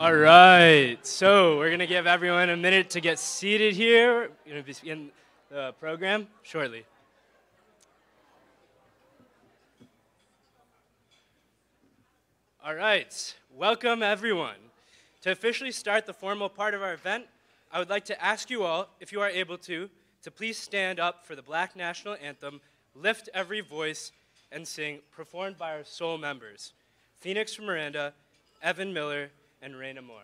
All right, so we're going to give everyone a minute to get seated here. We're going to begin the program shortly. All right, welcome everyone. To officially start the formal part of our event, I would like to ask you all, if you are able to please stand up for the Black National Anthem, Lift Every Voice, and sing, performed by our soul members, Phoenix Miranda, Evan Miller, and Raina Moore.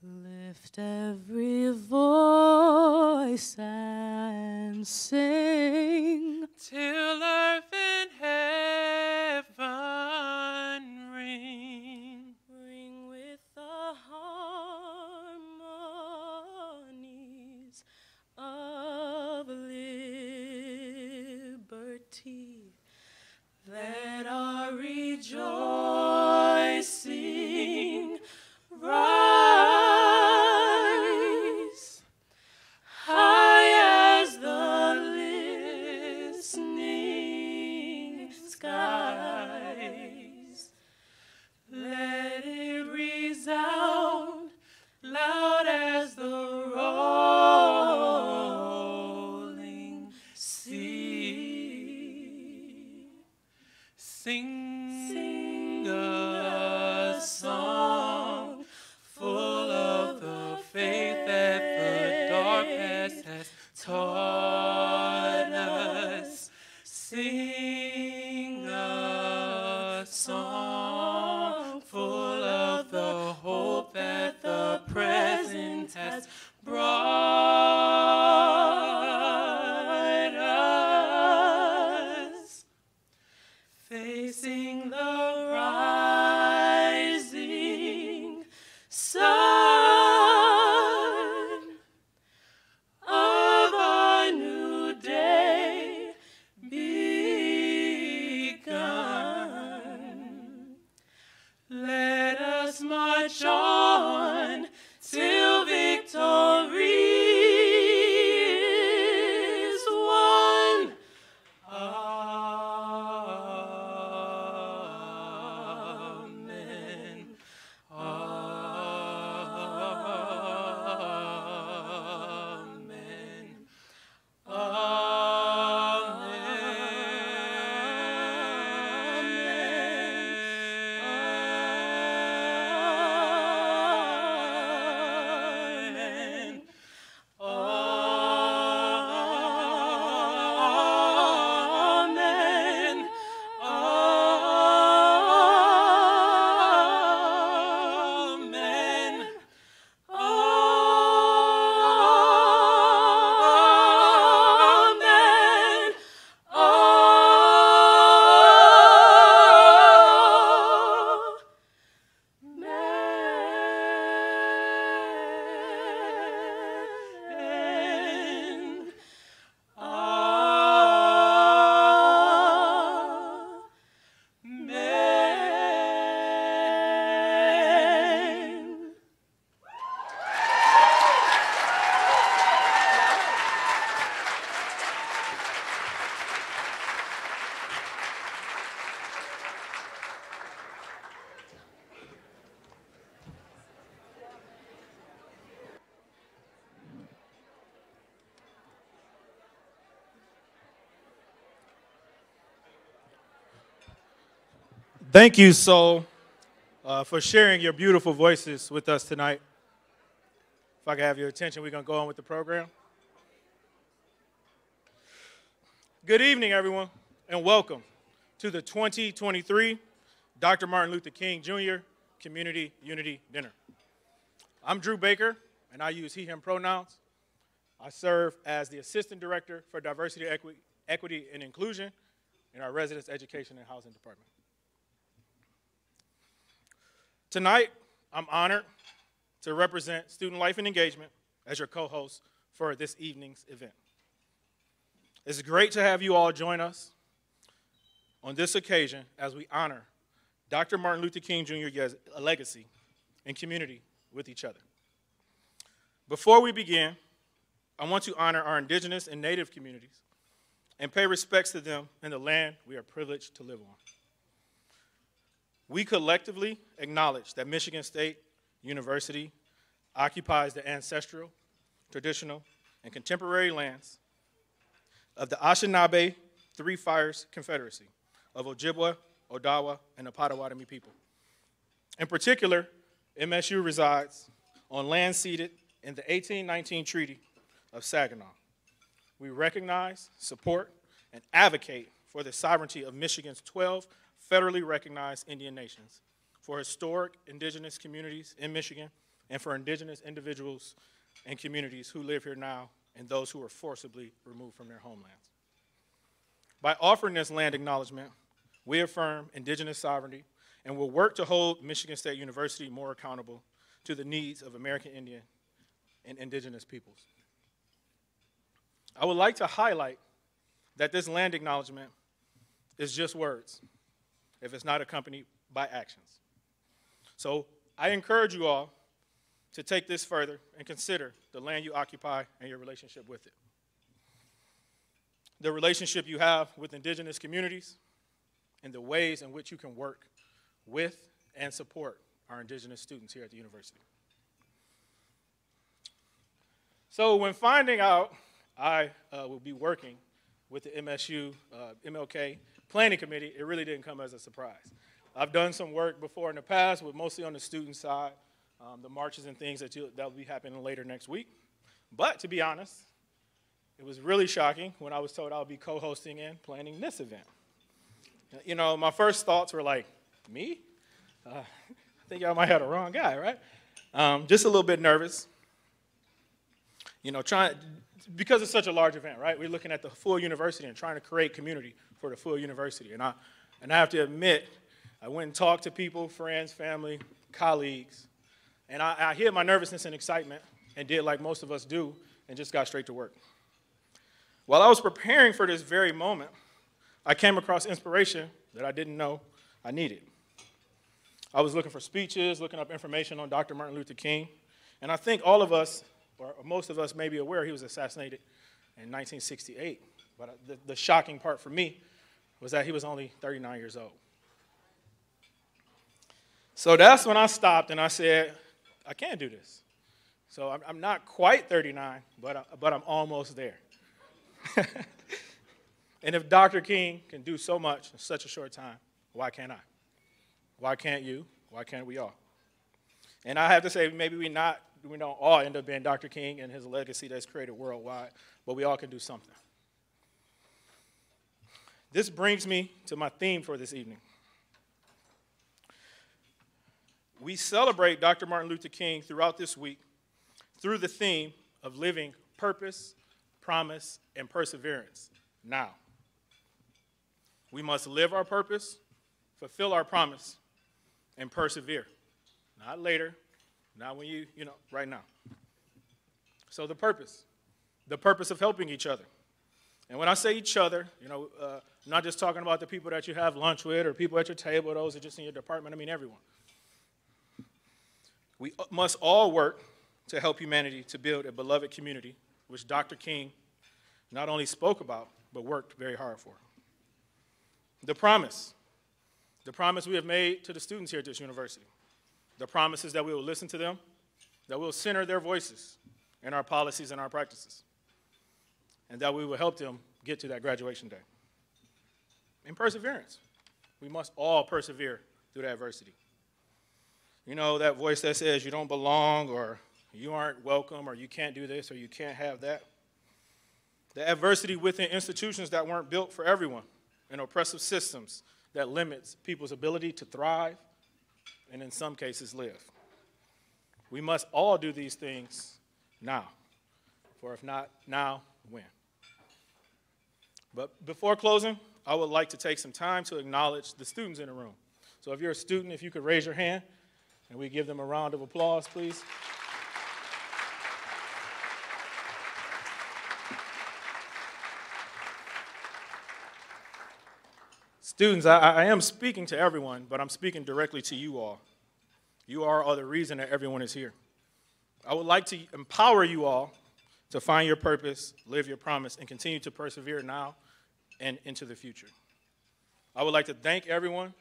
Lift every voice and sing till earth and heaven ring. Ring with the harmonies of liberty. Let our rejoicing rise high as the listening skies. Let it resound loud as the rolling sea. Sing a song full of the faith that the dark past has taught us. Sing a song full of the hope that the present has brought us. Facing the rising sun of a new day begun. Let us march on till victory is won. Amen. Amen. Amen. Amen. Amen. Amen. Amen. Amen. Thank you, Soul, for sharing your beautiful voices with us tonight. If I can have your attention, we're going to go on with the program. Good evening, everyone, and welcome to the 2023 Dr. Martin Luther King Jr. Community Unity Dinner. I'm Drew Baker, and I use he, him pronouns. I serve as the Assistant Director for Diversity, Equity, and Inclusion in our Residence Education and Housing Department. Tonight, I'm honored to represent Student Life and Engagement as your co-host for this evening's event. It's great to have you all join us on this occasion as we honor Dr. Martin Luther King Jr.'s legacy and community with each other. Before we begin, I want to honor our indigenous and native communities and pay respects to them and the land we are privileged to live on. We collectively acknowledge that Michigan State University occupies the ancestral, traditional, and contemporary lands of the Anishinaabe Three Fires Confederacy of Ojibwa, Odawa, and the Potawatomi people. In particular, MSU resides on land ceded in the 1819 Treaty of Saginaw. We recognize, support, and advocate for the sovereignty of Michigan's 12 federally recognized Indian nations, for historic indigenous communities in Michigan, and for indigenous individuals and communities who live here now and those who were forcibly removed from their homelands. By offering this land acknowledgement, we affirm indigenous sovereignty and will work to hold Michigan State University more accountable to the needs of American Indian and indigenous peoples. I would like to highlight that this land acknowledgement is just words if it's not accompanied by actions. So I encourage you all to take this further and consider the land you occupy and your relationship with it. The relationship you have with indigenous communities and the ways in which you can work with and support our indigenous students here at the university. So when finding out I will be working with the MSU MLK Planning Committee, it really didn't come as a surprise. I've done some work before in the past, with mostly on the student side, the marches and things that will be happening later next week. But to be honest, it was really shocking when I was told I would be co-hosting and planning this event. You know, my first thoughts were like, me? I think y'all might have the wrong guy, right? Just a little bit nervous. You know, because it's such a large event, right? We're looking at the full university and trying to create community for the full university. And I have to admit, I went and talked to people, friends, family, colleagues, and I hid my nervousness and excitement and did like most of us do and just got straight to work. While I was preparing for this very moment, I came across inspiration that I didn't know I needed. I was looking for speeches, looking up information on Dr. Martin Luther King, and I think all of us, or most of us may be aware he was assassinated in 1968. But the shocking part for me was that he was only 39 years old. So that's when I stopped and I said, I can't do this. So I'm not quite 39, but I'm almost there. And if Dr. King can do so much in such a short time, why can't I? Why can't you? Why can't we all? And I have to say, maybe we don't all end up being Dr. King and his legacy that's created worldwide, but we all can do something. This brings me to my theme for this evening. We celebrate Dr. Martin Luther King throughout this week through the theme of living purpose, promise, and perseverance now. We must live our purpose, fulfill our promise, and persevere. Not later, not when right now. So the purpose of helping each other. And when I say each other, I'm not just talking about the people that you have lunch with or people at your table, those that are just in your department. I mean everyone. We must all work to help humanity to build a beloved community, which Dr. King not only spoke about, but worked very hard for. The promise we have made to the students here at this university. The promise is that we will listen to them, that we will center their voices in our policies and our practices, and that we will help them get to that graduation day. And perseverance. We must all persevere through the adversity. You know, that voice that says you don't belong or you aren't welcome or you can't do this or you can't have that. The adversity within institutions that weren't built for everyone and oppressive systems that limits people's ability to thrive and in some cases live. We must all do these things now, for if not now, when? But before closing, I would like to take some time to acknowledge the students in the room. So if you're a student, if you could raise your hand and we give them a round of applause, please. Students, I am speaking to everyone, but I'm speaking directly to you all. You are the reason that everyone is here. I would like to empower you all to find your purpose, live your promise, and continue to persevere now and into the future. I would like to thank everyone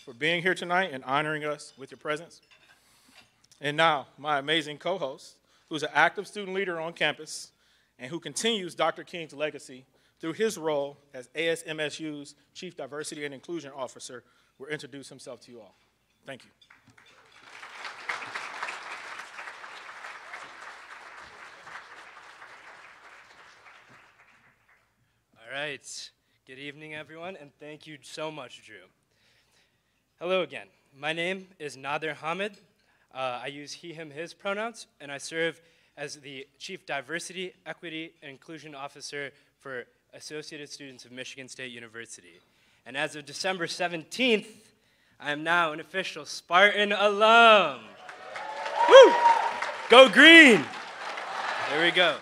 for being here tonight and honoring us with your presence. And now, my amazing co-host, who's an active student leader on campus and who continues Dr. King's legacy through his role as ASMSU's Chief Diversity and Inclusion Officer, will introduce himself to you all. Thank you. All right. Good evening, everyone, and thank you so much, Drew. Hello again. My name is Nader Hamid. I use he, him, his pronouns, and I serve as the Chief Diversity, Equity, and Inclusion Officer for Associated Students of Michigan State University. And as of December 17th, I am now an official Spartan alum. Woo! Go green! There we go.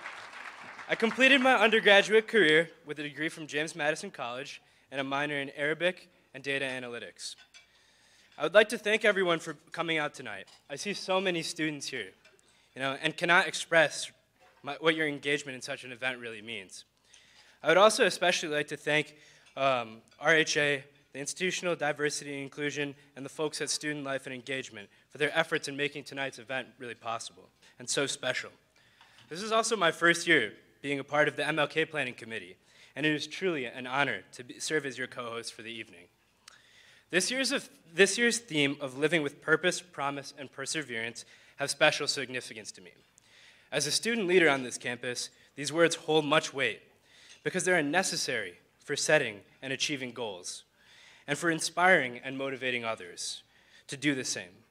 I completed my undergraduate career with a degree from James Madison College and a minor in Arabic and data analytics. I would like to thank everyone for coming out tonight. I see so many students here, and cannot express what your engagement in such an event really means. I would also especially like to thank RHA, the Institutional Diversity and Inclusion, and the folks at Student Life and Engagement for their efforts in making tonight's event really possible and so special. This is also my first year being a part of the MLK Planning Committee, and it is truly an honor to serve as your co-host for the evening. This year's theme of living with purpose, promise, and perseverance have special significance to me. As a student leader on this campus, these words hold much weight because they are necessary for setting and achieving goals, and for inspiring and motivating others to do the same.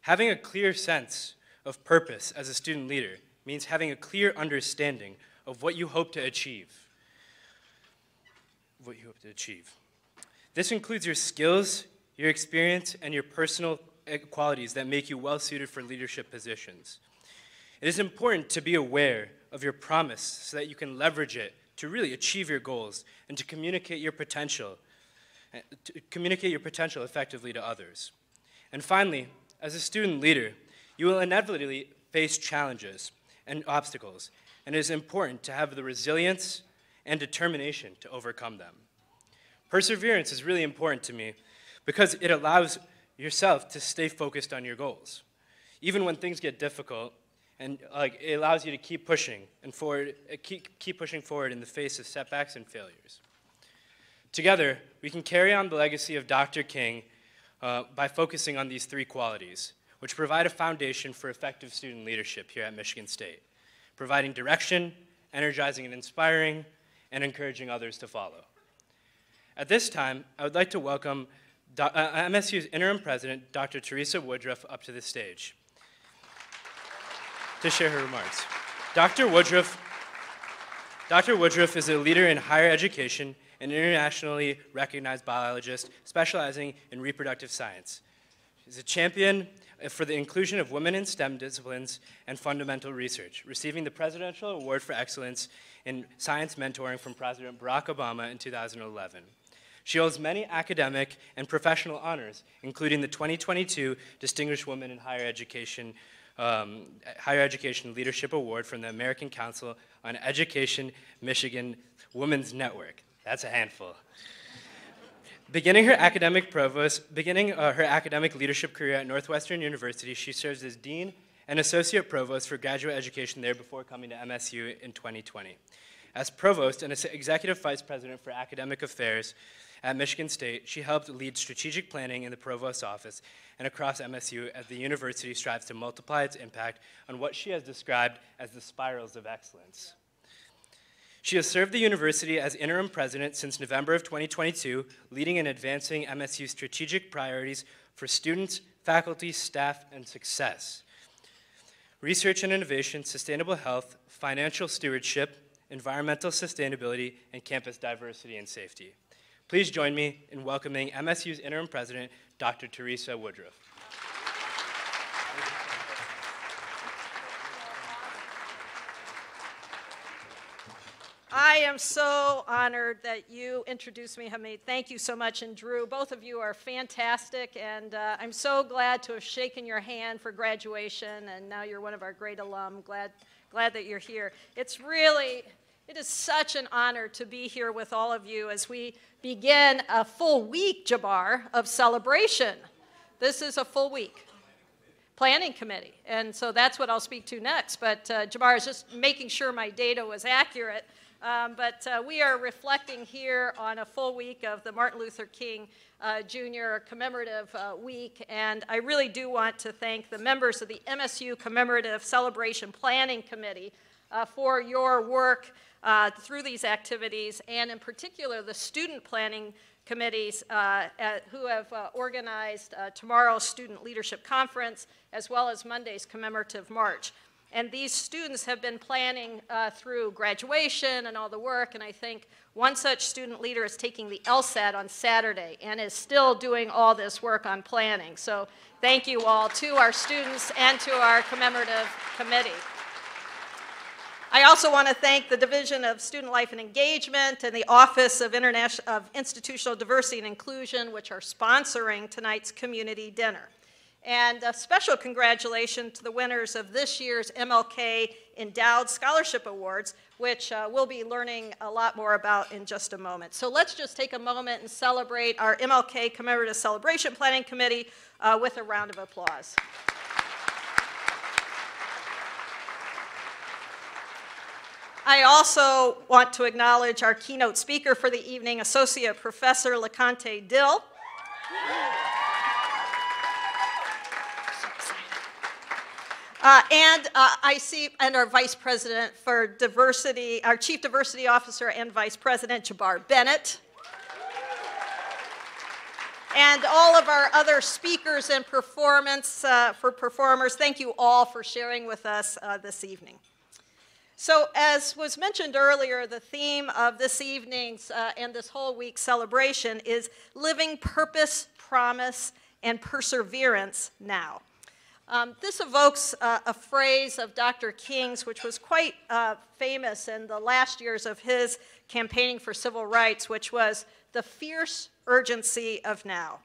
Having a clear sense of purpose as a student leader means having a clear understanding of what you hope to achieve. This includes your skills, your experience, and your personal qualities that make you well-suited for leadership positions. It is important to be aware of your promise so that you can leverage it to really achieve your goals and to communicate your potential effectively to others. And finally, as a student leader, you will inevitably face challenges and obstacles, and it is important to have the resilience and determination to overcome them. Perseverance is really important to me because it allows yourself to stay focused on your goals. Even when things get difficult, and it allows you to keep pushing forward in the face of setbacks and failures. Together, we can carry on the legacy of Dr. King by focusing on these three qualities, which provide a foundation for effective student leadership here at Michigan State, providing direction, energizing and inspiring, and encouraging others to follow. At this time, I would like to welcome MSU's interim president, Dr. Teresa Woodruff, up to the stage to share her remarks. Dr. Woodruff is a leader in higher education, an internationally recognized biologist specializing in reproductive science. She's a champion for the inclusion of women in STEM disciplines and fundamental research, receiving the Presidential Award for Excellence in Science Mentoring from President Barack Obama in 2011. She holds many academic and professional honors, including the 2022 Distinguished Woman in Higher Education Leadership Award from the American Council on Education Michigan Women's Network. That's a handful. Beginning her academic leadership career at Northwestern University, she serves as Dean and Associate Provost for graduate education there before coming to MSU in 2020. As Provost and Executive Vice President for Academic Affairs at Michigan State, she helped lead strategic planning in the Provost's office and across MSU as the university strives to multiply its impact on what she has described as the spirals of excellence. She has served the university as interim president since November of 2022, leading and advancing MSU's strategic priorities for students, faculty, staff, and success. Research and innovation, sustainable health, financial stewardship, environmental sustainability, and campus diversity and safety. Please join me in welcoming MSU's interim president, Dr. Teresa Woodruff. I am so honored that you introduced me, Hamid. Thank you so much. And Drew, both of you are fantastic, and I'm so glad to have shaken your hand for graduation, and now you're one of our great alum. Glad that you're here. It is such an honor to be here with all of you as we begin a full week, Jabbar, of celebration. This is a full week. Planning committee, and so that's what I'll speak to next. But Jabbar is just making sure my data was accurate. But we are reflecting here on a full week of the Martin Luther King Jr. commemorative week, and I really do want to thank the members of the MSU Commemorative Celebration Planning Committee for your work through these activities, and in particular the student planning committees who have organized tomorrow's Student Leadership Conference as well as Monday's commemorative march. And these students have been planning through graduation and all the work, and I think one such student leader is taking the LSAT on Saturday and is still doing all this work on planning. So thank you all to our students and to our commemorative committee. I also want to thank the Division of Student Life and Engagement and the Office of Institutional Diversity and Inclusion, which are sponsoring tonight's community dinner. And a special congratulations to the winners of this year's MLK Endowed Scholarship Awards, which we'll be learning a lot more about in just a moment. So let's just take a moment and celebrate our MLK Commemorative Celebration Planning Committee with a round of applause. I also want to acknowledge our keynote speaker for the evening, Associate Professor LeConte Dill. And our Vice President for Diversity, our Chief Diversity Officer and Vice President, Jabbar Bennett. And all of our other speakers and performers, thank you all for sharing with us this evening. So as was mentioned earlier, the theme of this evening's and this whole week's celebration is living purpose, promise, and perseverance now. This evokes a phrase of Dr. King's, which was quite famous in the last years of his campaigning for civil rights, which was the fierce urgency of now.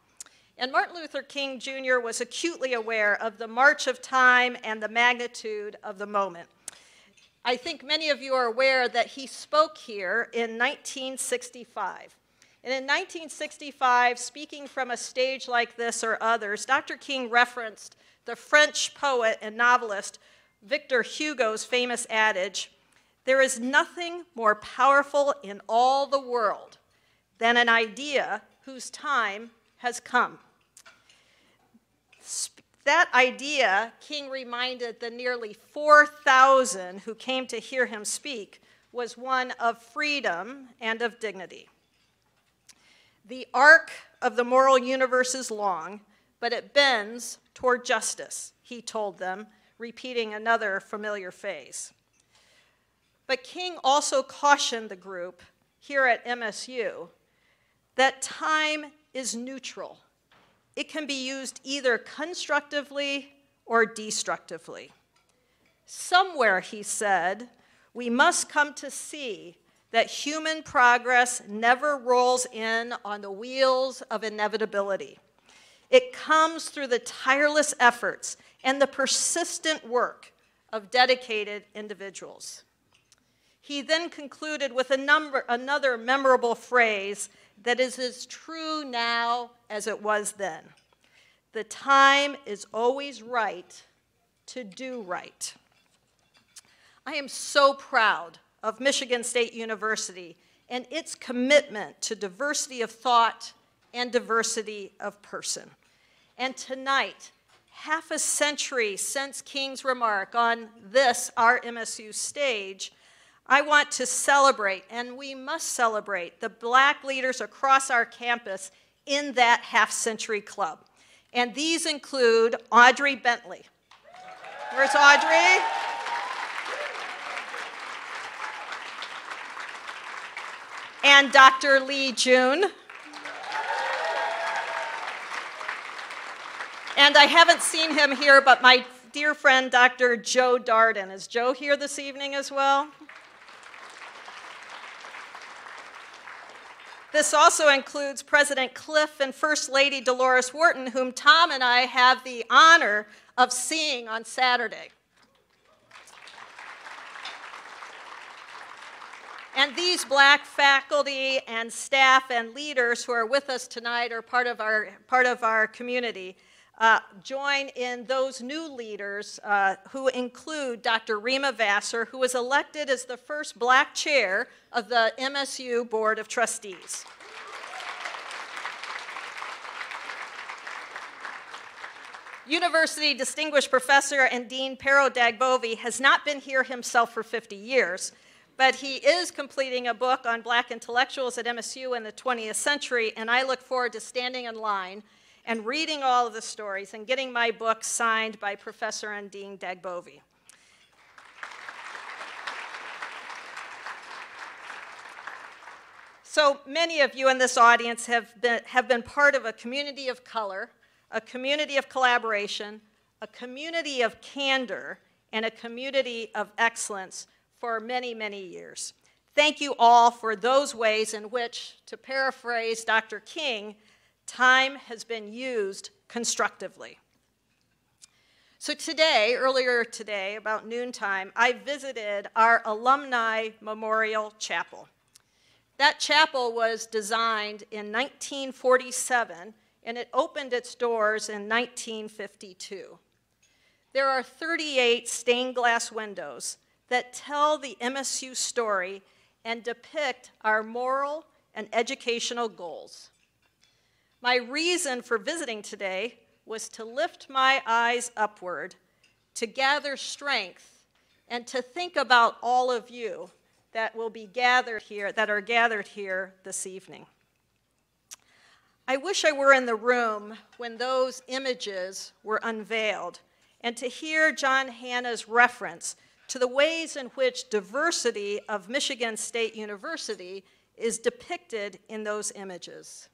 And Martin Luther King Jr. was acutely aware of the march of time and the magnitude of the moment. I think many of you are aware that he spoke here in 1965. And in 1965, speaking from a stage like this or others, Dr. King referenced the French poet and novelist Victor Hugo's famous adage, "There is nothing more powerful in all the world than an idea whose time has come." That idea, King reminded the nearly 4,000 who came to hear him speak, was one of freedom and of dignity. The arc of the moral universe is long, but it bends toward justice, he told them, repeating another familiar phrase. But King also cautioned the group here at MSU that time is neutral. It can be used either constructively or destructively. Somewhere, he said, we must come to see that human progress never rolls in on the wheels of inevitability. It comes through the tireless efforts and the persistent work of dedicated individuals. He then concluded with another memorable phrase that is as true now as it was then. The time is always right to do right. I am so proud of Michigan State University and its commitment to diversity of thought and diversity of person. And tonight, half a century since King's remark on this, our MSU stage, I want to celebrate, and we must celebrate, the Black leaders across our campus in that half-century club. And these include Audrey Bentley. Where's Audrey? And Dr. Lee June. And I haven't seen him here, but my dear friend, Dr. Joe Darden. Is Joe here this evening as well? This also includes President Cliff and First Lady Dolores Wharton, whom Tom and I have the honor of seeing on Saturday. And these Black faculty and staff and leaders who are with us tonight are part of our community. Join in those new leaders who include Dr. Rima Vassar, who was elected as the first Black chair of the MSU Board of Trustees. University Distinguished Professor and Dean Pero Dagbovi has not been here himself for 50 years, but he is completing a book on Black intellectuals at MSU in the 20th century, and I look forward to standing in line and reading all of the stories and getting my book signed by Professor and Dean Dagbovi. So many of you in this audience have been part of a community of color, a community of collaboration, a community of candor, and a community of excellence for many, many years. Thank you all for those ways in which, to paraphrase Dr. King, time has been used constructively. So today, earlier today, about noontime, I visited our Alumni Memorial Chapel. That chapel was designed in 1947, and it opened its doors in 1952. There are 38 stained glass windows that tell the MSU story and depict our moral and educational goals. My reason for visiting today was to lift my eyes upward, to gather strength, and to think about all of you that will be gathered here, that are gathered here this evening. I wish I were in the room when those images were unveiled, and to hear John Hanna's reference to the ways in which diversity of Michigan State University is depicted in those images.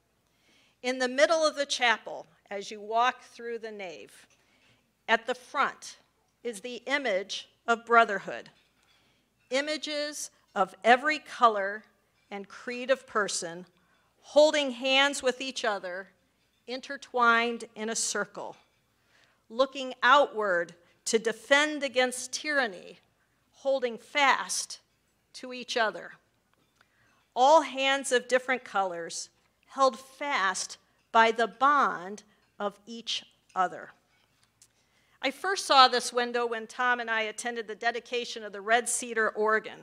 In the middle of the chapel, as you walk through the nave, at the front is the image of brotherhood. Images of every color and creed of person holding hands with each other, intertwined in a circle, looking outward to defend against tyranny, holding fast to each other. All hands of different colors held fast by the bond of each other. I first saw this window when Tom and I attended the dedication of the Red Cedar organ.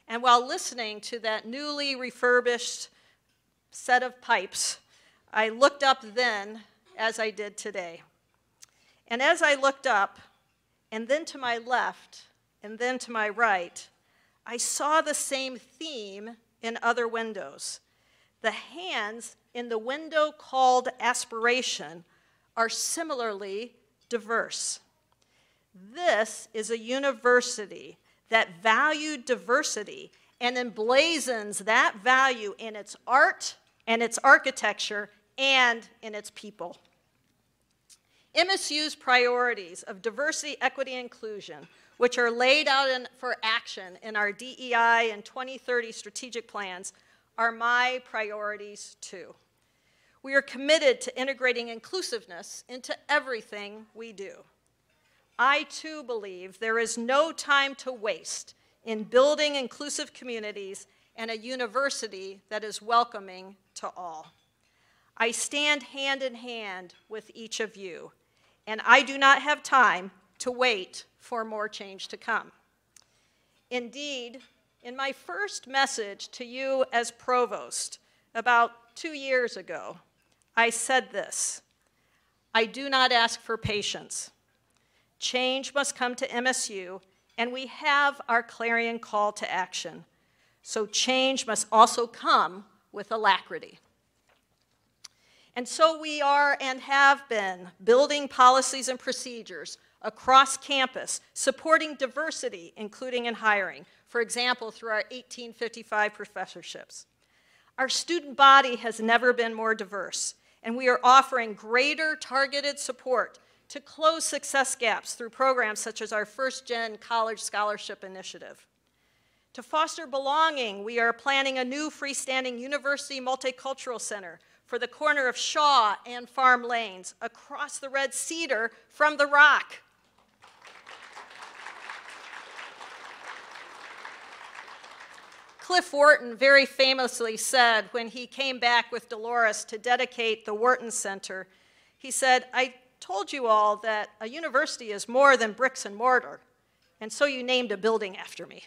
And while listening to that newly refurbished set of pipes, I looked up then as I did today. And as I looked up, and then to my left, and then to my right, I saw the same theme in other windows. The hands in the window called aspiration are similarly diverse. This is a university that valued diversity and emblazons that value in its art and its architecture and in its people. MSU's priorities of diversity, equity, and inclusion, which are laid out for action in our DEI and 2030 strategic plans, are my priorities too. We are committed to integrating inclusiveness into everything we do. I too believe there is no time to waste in building inclusive communities and a university that is welcoming to all. I stand hand in hand with each of you, and I do not have time to wait for more change to come. Indeed, in my first message to you as provost about 2 years ago, I said this: I do not ask for patience. Change must come to MSU, and we have our clarion call to action. So change must also come with alacrity. And so we are and have been building policies and procedures across campus, supporting diversity, including in hiring, for example, through our 1855 professorships. Our student body has never been more diverse, and we are offering greater targeted support to close success gaps through programs such as our First Gen College Scholarship Initiative. To foster belonging, we are planning a new freestanding university multicultural center for the corner of Shaw and Farm Lanes, across the Red Cedar from the Rock. Cliff Wharton very famously said when he came back with Dolores to dedicate the Wharton Center, he said, "I told you all that a university is more than bricks and mortar, and so you named a building after me."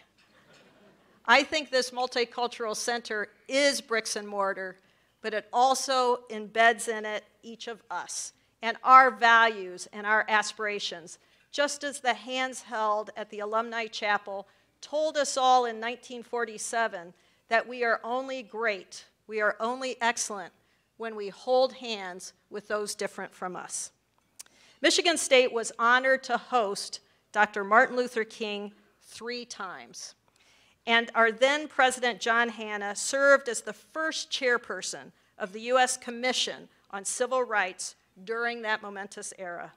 I think this multicultural center is bricks and mortar, but it also embeds in it each of us and our values and our aspirations, just as the hands held at the Alumni Chapel told us all in 1947 that we are only great, we are only excellent when we hold hands with those different from us. Michigan State was honored to host Dr. Martin Luther King 3 times. And our then President John Hanna served as the first chairperson of the U.S. Commission on Civil Rights during that momentous era.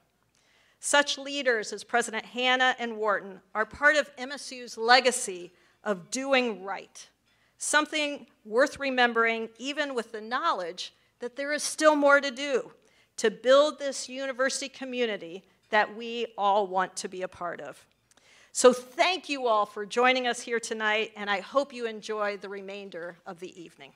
Such leaders as President Hanna and Wharton are part of MSU's legacy of doing right, something worth remembering even with the knowledge that there is still more to do to build this university community that we all want to be a part of. So thank you all for joining us here tonight, and I hope you enjoy the remainder of the evening.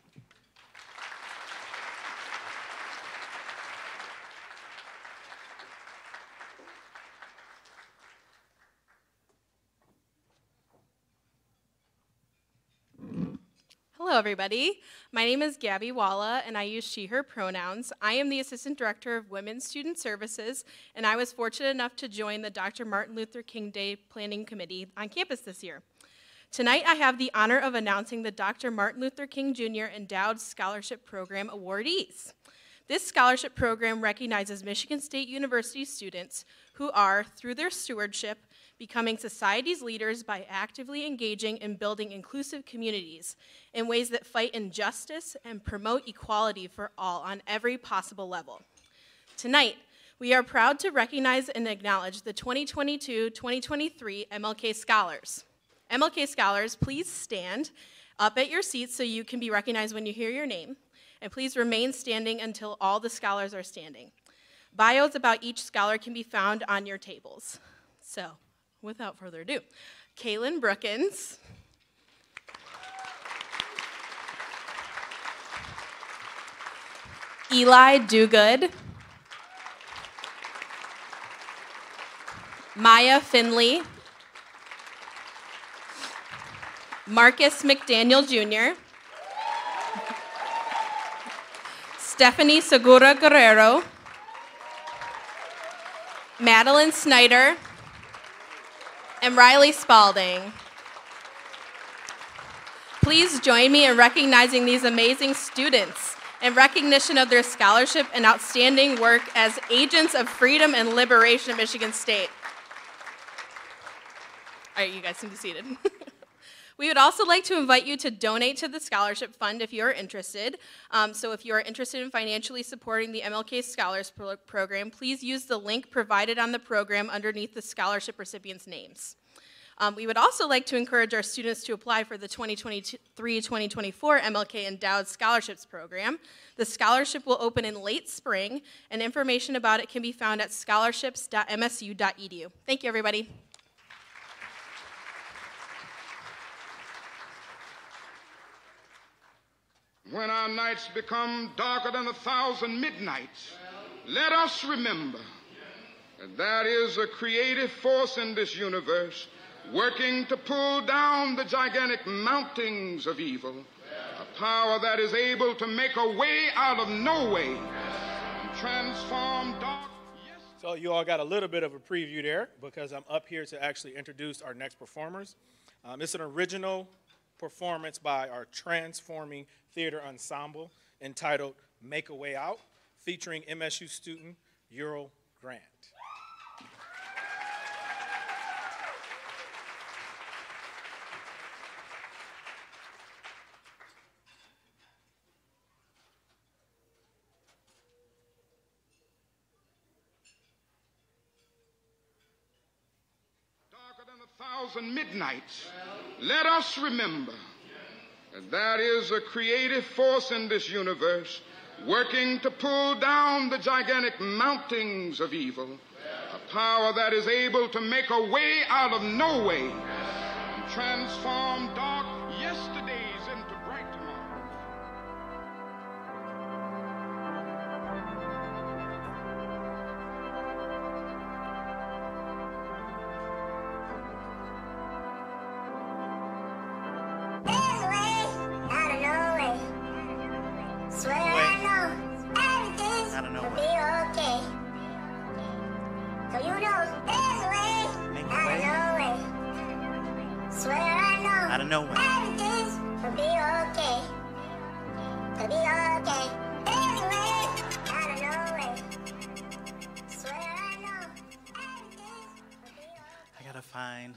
Hello, everybody. My name is Gabby Walla, and I use she, her pronouns. I am the Assistant Director of Women's Student Services, and I was fortunate enough to join the Dr. Martin Luther King Day Planning Committee on campus this year. Tonight, I have the honor of announcing the Dr. Martin Luther King Jr. Endowed Scholarship Program awardees. This scholarship program recognizes Michigan State University students who are, through their stewardship, becoming society's leaders by actively engaging in building inclusive communities in ways that fight injustice and promote equality for all on every possible level. Tonight, we are proud to recognize and acknowledge the 2022-2023 MLK Scholars. MLK Scholars, please stand up at your seats so you can be recognized when you hear your name, and please remain standing until all the scholars are standing. Bios about each scholar can be found on your tables. So, without further ado, Kaylin Brookins, Eli Dogood, Maya Finley, Marcus McDaniel Jr., Stephanie Segura Guerrero, Madeline Snyder, and Riley Spalding. Please join me in recognizing these amazing students in recognition of their scholarship and outstanding work as agents of freedom and liberation at Michigan State. All right, you guys can be seated. We would also like to invite you to donate to the scholarship fund if you are interested. So if you are interested in financially supporting the MLK Scholars Program, please use the link provided on the program underneath the scholarship recipients' names. We would also like to encourage our students to apply for the 2023-2024 MLK Endowed Scholarships Program. The scholarship will open in late spring, and information about it can be found at scholarships.msu.edu. Thank you, everybody. When our nights become darker than 1,000 midnights, let us remember that there is a creative force in this universe working to pull down the gigantic mountains of evil, a power that is able to make a way out of no way and transform dark. So you all got a little bit of a preview there because I'm up here to actually introduce our next performers. It's an original performance by our Transforming Theater Ensemble entitled Make a Way Out, featuring MSU student Ural Grant. Darker than 1,000 midnights, let us remember that there is a creative force in this universe working to pull down the gigantic mountains of evil, a power that is able to make a way out of no way and transform dark yesterdays into bright tomorrows. Swear I know everything's gonna be okay. So you know there's a way, out of no way. Swear I know Out of nowhere. everything's gonna be okay. Gonna be okay. There's a way, out of no way. Swear I know everything's gonna be okay. I gotta find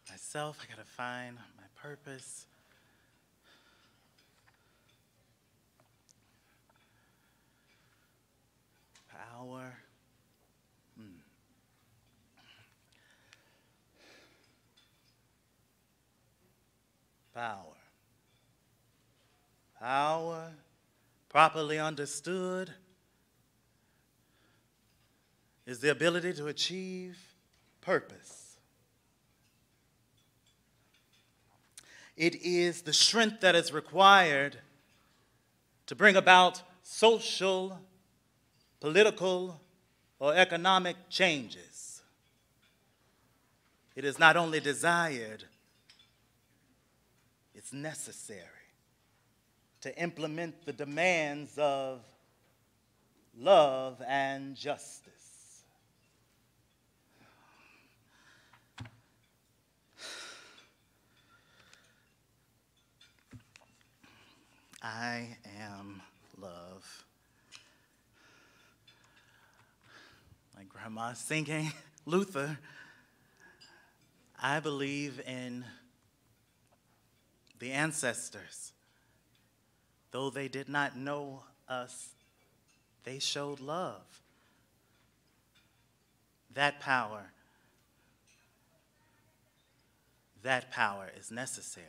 myself. I gotta find my purpose. Power. Power. Power, properly understood, is the ability to achieve purpose. It is the strength that is required to bring about social, political, or economic changes. It is not only desired, it's necessary to implement the demands of love and justice. I am love. My grandma's singing Luther. I believe in the ancestors. Though they did not know us, they showed love. That power is necessary.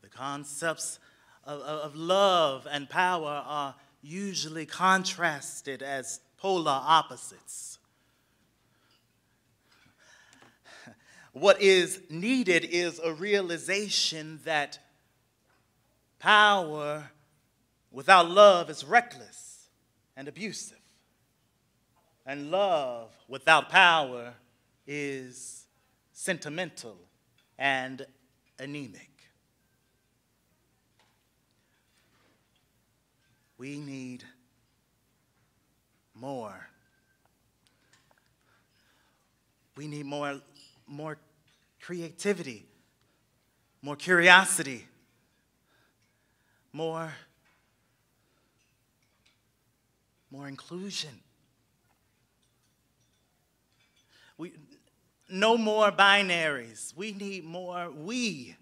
The concepts of love and power are usually contrasted as polar opposites. What is needed is a realization that power without love is reckless and abusive. And love without power is sentimental and anemic. We need more. We need more creativity, more curiosity, more inclusion. No more binaries. We need more we.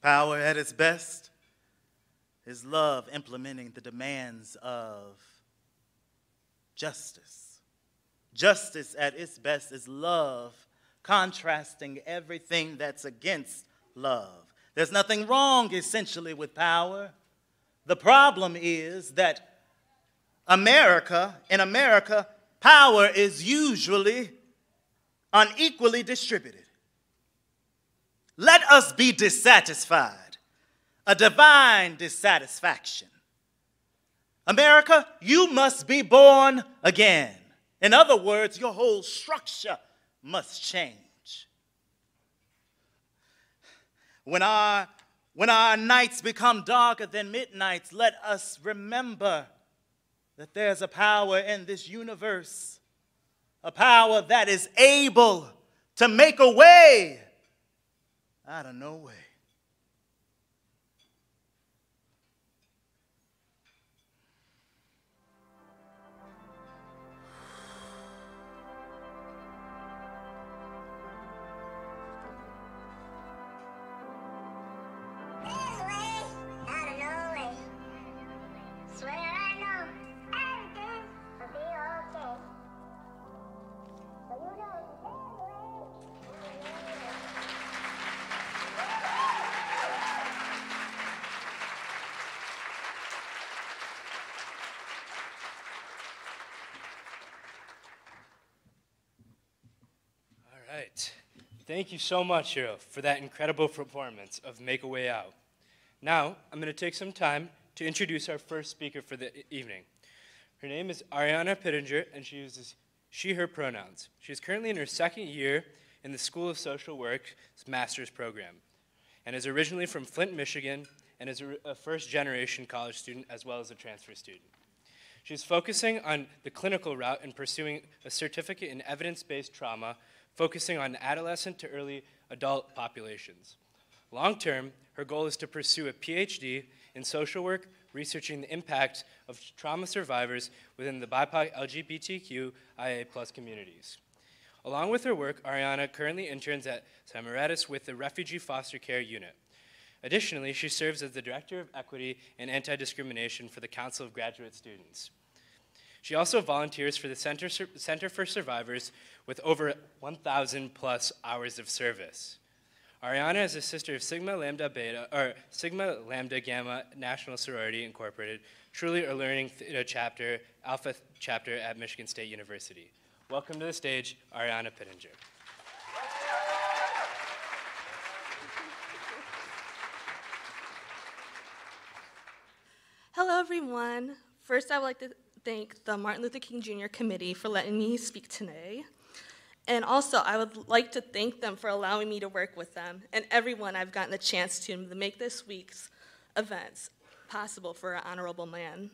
Power at its best is love implementing the demands of justice. Justice at its best is love contrasting everything that's against love. There's nothing wrong, essentially, with power. The problem is that in America, power is usually unequally distributed. Let us be dissatisfied, a divine dissatisfaction. America, you must be born again. In other words, your whole structure must change. When our nights become darker than midnights, let us remember that there's a power in this universe, a power that is able to make a way out of no way. right. Thank you so much, Hiro, for that incredible performance of Make a Way Out. Now, I'm going to take some time to introduce our first speaker for the evening. Her name is Ariana Pittenger, and she uses she, her pronouns. She is currently in her second year in the School of Social Work's master's program, and is originally from Flint, Michigan, and is a first-generation college student as well as a transfer student. She's focusing on the clinical route and pursuing a certificate in evidence-based trauma, focusing on adolescent to early adult populations. Long-term, her goal is to pursue a PhD in social work, researching the impact of trauma survivors within the BIPOC LGBTQIA+ communities. Along with her work, Ariana currently interns at Samaritas with the Refugee Foster Care Unit. Additionally, she serves as the Director of Equity and Anti-Discrimination for the Council of Graduate Students. She also volunteers for the Center for Survivors with over 1,000 plus hours of service. Ariana is a sister of Sigma Lambda Gamma National Sorority Incorporated, truly a learning chapter, Alpha chapter at Michigan State University. Welcome to the stage, Ariana Pittenger. Hello, everyone. First, I would like to thank the Martin Luther King Jr. Committee for letting me speak today. And also, I would like to thank them for allowing me to work with them and everyone I've gotten the chance to make this week's events possible for an honorable man.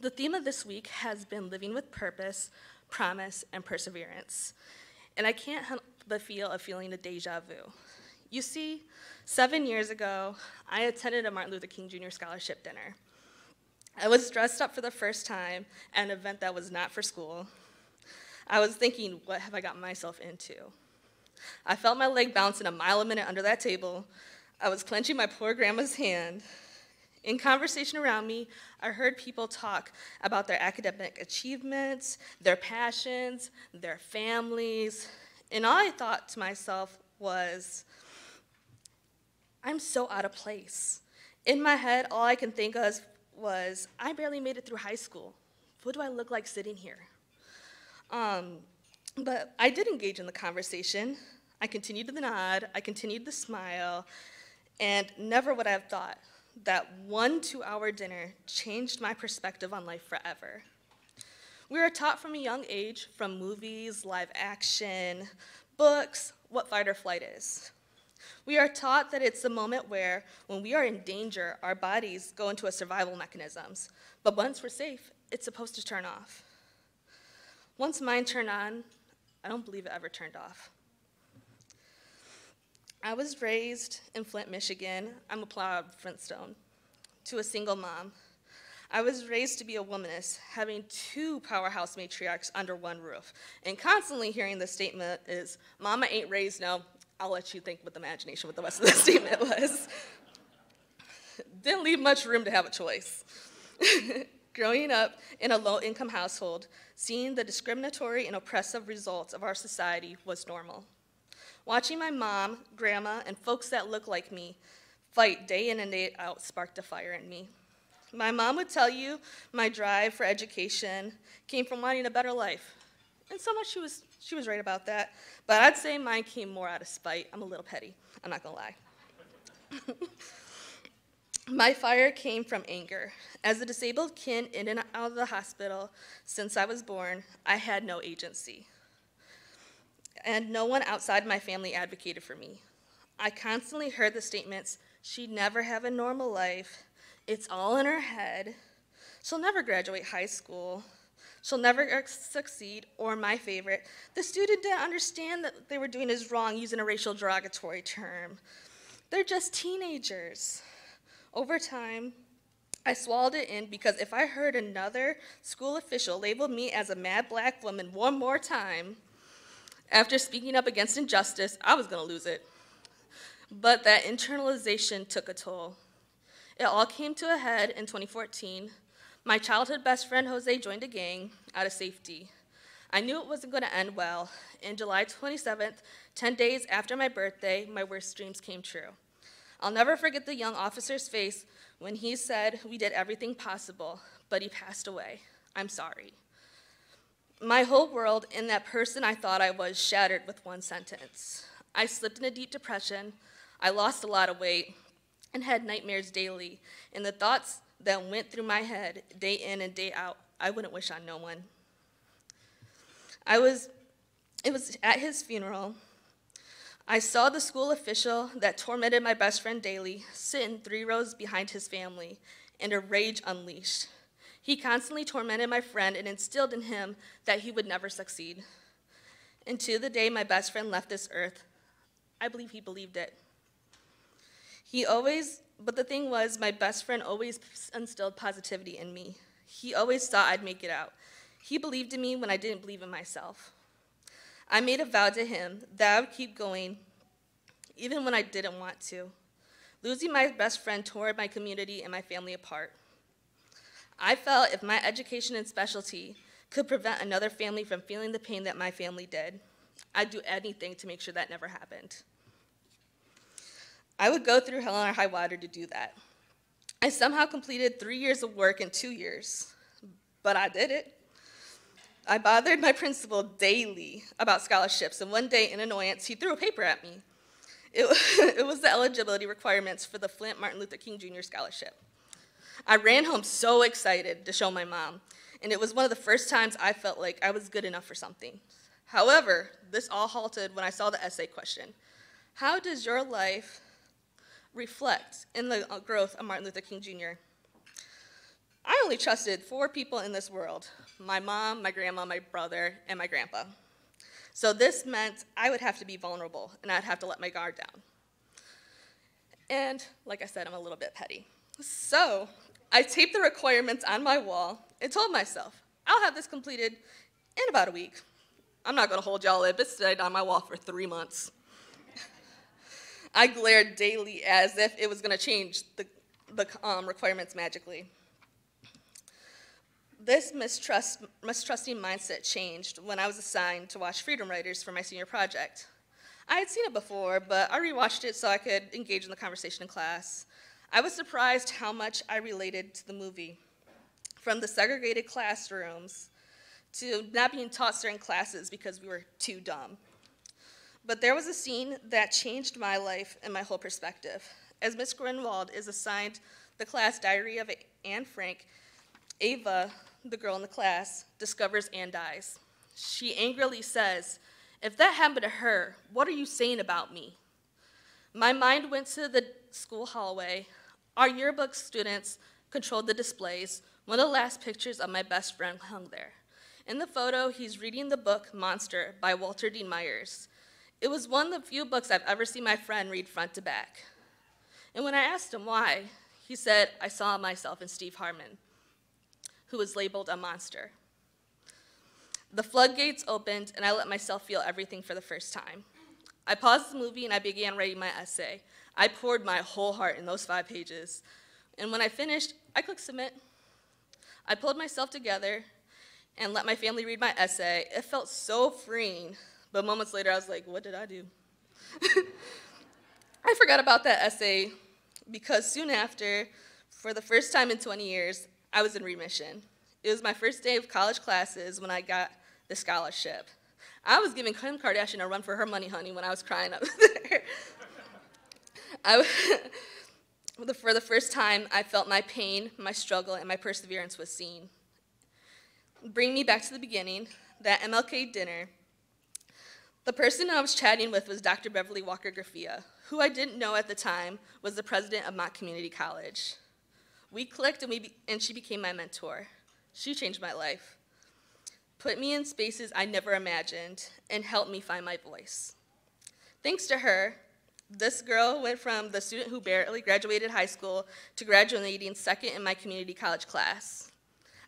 The theme of this week has been living with purpose, promise, and perseverance. And I can't help but feel a feeling of deja vu. You see, 7 years ago, I attended a Martin Luther King Jr. scholarship dinner. I was dressed up for the first time at an event that was not for school. I was thinking, what have I gotten myself into? I felt my leg bouncing a mile a minute under that table. I was clenching my poor grandma's hand. In conversation around me, I heard people talk about their academic achievements, their passions, their families, and all I thought to myself was, I'm so out of place. In my head, all I can think of was, I barely made it through high school. What do I look like sitting here? But I did engage in the conversation. I continued to nod, I continued to smile, and never would I have thought that 1 2-hour dinner changed my perspective on life forever. We are taught from a young age, from movies, live action, books, what fight or flight is. We are taught that it's the moment where, when we are in danger, our bodies go into a survival mechanisms. But once we're safe, it's supposed to turn off. Once mine turned on, I don't believe it ever turned off. I was raised in Flint, Michigan. I'm a proud Flintstone, to a single mom. I was raised to be a womanist, having 2 powerhouse matriarchs under one roof, and constantly hearing the statement is, Mama ain't raised, no. I'll let you think with imagination what the rest of the statement was. Didn't leave much room to have a choice. Growing up in a low-income household, seeing the discriminatory and oppressive results of our society was normal. Watching my mom, grandma, and folks that look like me fight day in and day out sparked a fire in me. My mom would tell you my drive for education came from wanting a better life. And so much she was right about that, but I'd say mine came more out of spite. I'm a little petty, I'm not gonna lie. My fire came from anger. As a disabled kid in and out of the hospital since I was born, I had no agency. And no one outside my family advocated for me. I constantly heard the statements, she'd never have a normal life, it's all in her head, she'll never graduate high school, she'll never succeed, or my favorite, the student didn't understand that what they were doing is wrong using a racial derogatory term. They're just teenagers. Over time, I swallowed it in because if I heard another school official label me as a mad black woman one more time, after speaking up against injustice, I was gonna lose it. But that internalization took a toll. It all came to a head in 2014. My childhood best friend, Jose, joined a gang out of safety. I knew it wasn't gonna end well. In July 27th, 10 days after my birthday, my worst dreams came true. I'll never forget the young officer's face when he said we did everything possible, but he passed away. I'm sorry. My whole world and that person I thought I was shattered with one sentence. I slipped into deep depression, I lost a lot of weight, and had nightmares daily. And the thoughts that went through my head day in and day out, I wouldn't wish on no one. It was at his funeral. I saw the school official that tormented my best friend daily sit in 3 rows behind his family, and a rage unleashed. He constantly tormented my friend and instilled in him that he would never succeed. And to the day my best friend left this earth, I believe he believed it. But the thing was, my best friend always instilled positivity in me. He always thought I'd make it out. He believed in me when I didn't believe in myself. I made a vow to him that I would keep going, even when I didn't want to. Losing my best friend tore my community and my family apart. I felt if my education and specialty could prevent another family from feeling the pain that my family did, I'd do anything to make sure that never happened. I would go through hell or high water to do that. I somehow completed 3 years of work in 2 years, but I did it. I bothered my principal daily about scholarships, and one day, in annoyance, he threw a paper at me. It was the eligibility requirements for the Flint Martin Luther King Jr. Scholarship. I ran home so excited to show my mom, and it was one of the first times I felt like I was good enough for something. However, this all halted when I saw the essay question. How does your life reflect in the growth of Martin Luther King Jr.? I only trusted 4 people in this world: my mom, my grandma, my brother, and my grandpa. So this meant I would have to be vulnerable, and I'd have to let my guard down. And like I said, I'm a little bit petty. So I taped the requirements on my wall and told myself, I'll have this completed in about a week. I'm not gonna hold y'all up. It stayed on my wall for 3 months. I glared daily as if it was gonna change the requirements magically. This mistrusting mindset changed when I was assigned to watch Freedom Writers for my senior project. I had seen it before, but I rewatched it so I could engage in the conversation in class. I was surprised how much I related to the movie, from the segregated classrooms to not being taught certain classes because we were too dumb. But there was a scene that changed my life and my whole perspective. As Miss Grunwald is assigned the class diary of Anne Frank, Ava, the girl in the class, discovers Anne dies. She angrily says, "If that happened to her, what are you saying about me?" My mind went to the school hallway. Our yearbook students controlled the displays. One of the last pictures of my best friend hung there. In the photo, he's reading the book Monster by Walter Dean Myers. It was one of the few books I've ever seen my friend read front to back. And when I asked him why, he said, "I saw myself in Steve Harmon, who was labeled a monster." The floodgates opened, and I let myself feel everything for the first time. I paused the movie, and I began writing my essay. I poured my whole heart in those 5 pages. And when I finished, I clicked submit. I pulled myself together and let my family read my essay. It felt so freeing, but moments later, I was like, what did I do? I forgot about that essay because soon after, for the first time in 20 years, I was in remission. It was my first day of college classes when I got the scholarship. I was giving Kim Kardashian a run for her money, honey, when I was crying up there. For the first time, I felt my pain, my struggle, and my perseverance was seen. Bring me back to the beginning, that MLK dinner. The person I was chatting with was Dr. Beverly Walker Graffia, who I didn't know at the time was the president of Mott Community College. We clicked, and she became my mentor. She changed my life, put me in spaces I never imagined, and helped me find my voice. Thanks to her, this girl went from the student who barely graduated high school to graduating second in my community college class.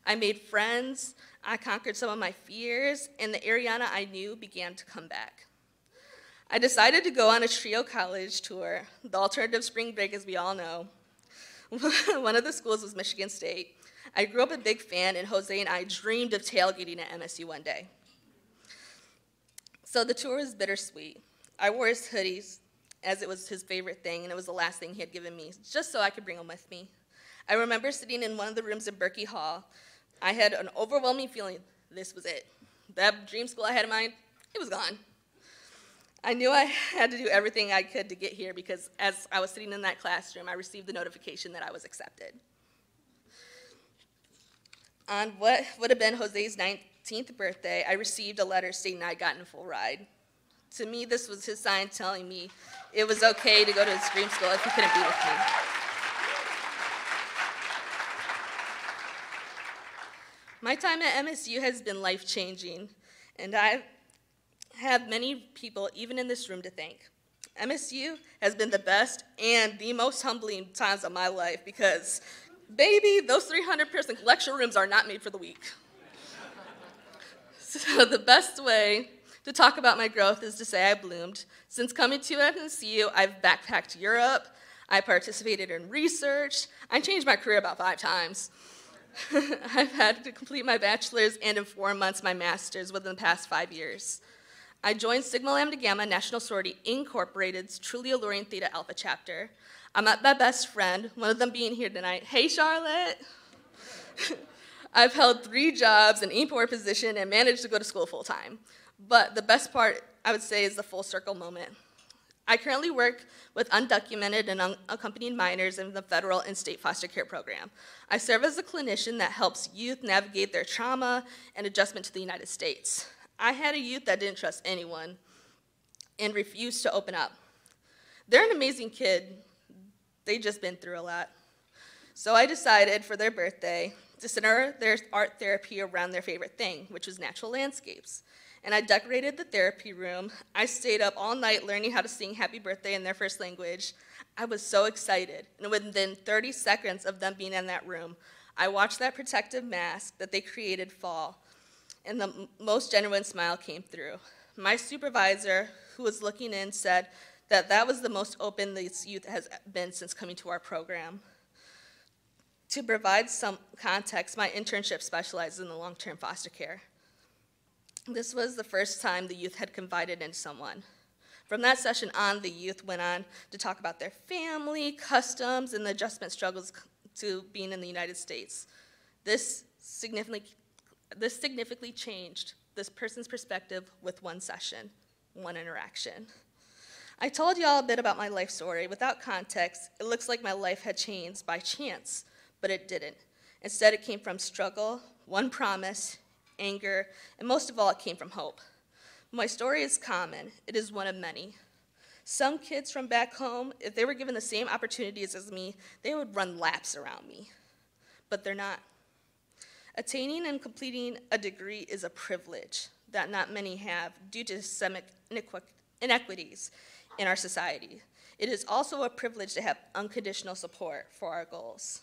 I made friends, I conquered some of my fears, and the Ariana I knew began to come back. I decided to go on a trio college tour, the alternative spring break as we all know. One of the schools was Michigan State. I grew up a big fan, and Jose and I dreamed of tailgating at MSU one day. So the tour was bittersweet. I wore his hoodies as it was his favorite thing, and it was the last thing he had given me, just so I could bring them with me. I remember sitting in one of the rooms in Berkey Hall. I had an overwhelming feeling this was it. That dream school I had in mind, it was gone. I knew I had to do everything I could to get here because as I was sitting in that classroom, I received the notification that I was accepted. On what would have been Jose's 19th birthday, I received a letter stating I had gotten a full ride. To me, this was his sign telling me it was okay to go to his dream school if he couldn't be with me. My time at MSU has been life-changing, and I have many people, even in this room, to thank. MSU has been the best and the most humbling times of my life because, baby, those 300-person lecture rooms are not made for the weak. So the best way to talk about my growth is to say I bloomed. Since coming to MSU, I've backpacked Europe, I participated in research, I changed my career about 5 times. I've had to complete my bachelor's and in 4 months my master's within the past 5 years. I joined Sigma Lambda Gamma National Sorority Incorporated's Truly Alluring Theta Alpha chapter. I met my best friend, one of them being here tonight. Hey, Charlotte. I've held 3 jobs, an import position, and managed to go to school full time. But the best part, I would say, is the full circle moment. I currently work with undocumented and unaccompanied minors in the federal and state foster care program. I serve as a clinician that helps youth navigate their trauma and adjustment to the United States. I had a youth that didn't trust anyone and refused to open up. They're an amazing kid. They've just been through a lot. So I decided for their birthday to center their art therapy around their favorite thing, which was natural landscapes. And I decorated the therapy room. I stayed up all night learning how to sing happy birthday in their first language. I was so excited. And within 30 seconds of them being in that room, I watched that protective mask that they created fall, and the most genuine smile came through. My supervisor, who was looking in, said that that was the most open this youth has been since coming to our program. To provide some context, my internship specializes in the long-term foster care. This was the first time the youth had confided in someone. From that session on, the youth went on to talk about their family, customs, and the adjustment struggles to being in the United States. This significantly changed this person's perspective with one session, one interaction. I told you all a bit about my life story. Without context, it looks like my life had changed by chance, but it didn't. Instead, it came from struggle, one promise, anger, and most of all, it came from hope. My story is common. It is one of many. Some kids from back home, if they were given the same opportunities as me, they would run laps around me, but they're not. Attaining and completing a degree is a privilege that not many have due to systemic inequities in our society. It is also a privilege to have unconditional support for our goals.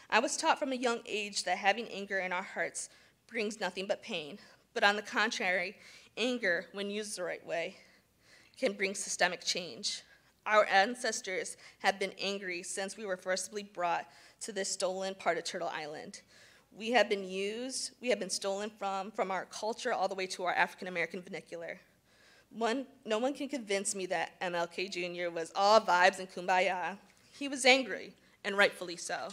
I was taught from a young age that having anger in our hearts brings nothing but pain, but on the contrary, anger, when used the right way, can bring systemic change. Our ancestors have been angry since we were forcibly brought to this stolen part of Turtle Island. We have been used, we have been stolen from our culture all the way to our African American vernacular. No one can convince me that MLK Jr. was all vibes and kumbaya. He was angry, and rightfully so.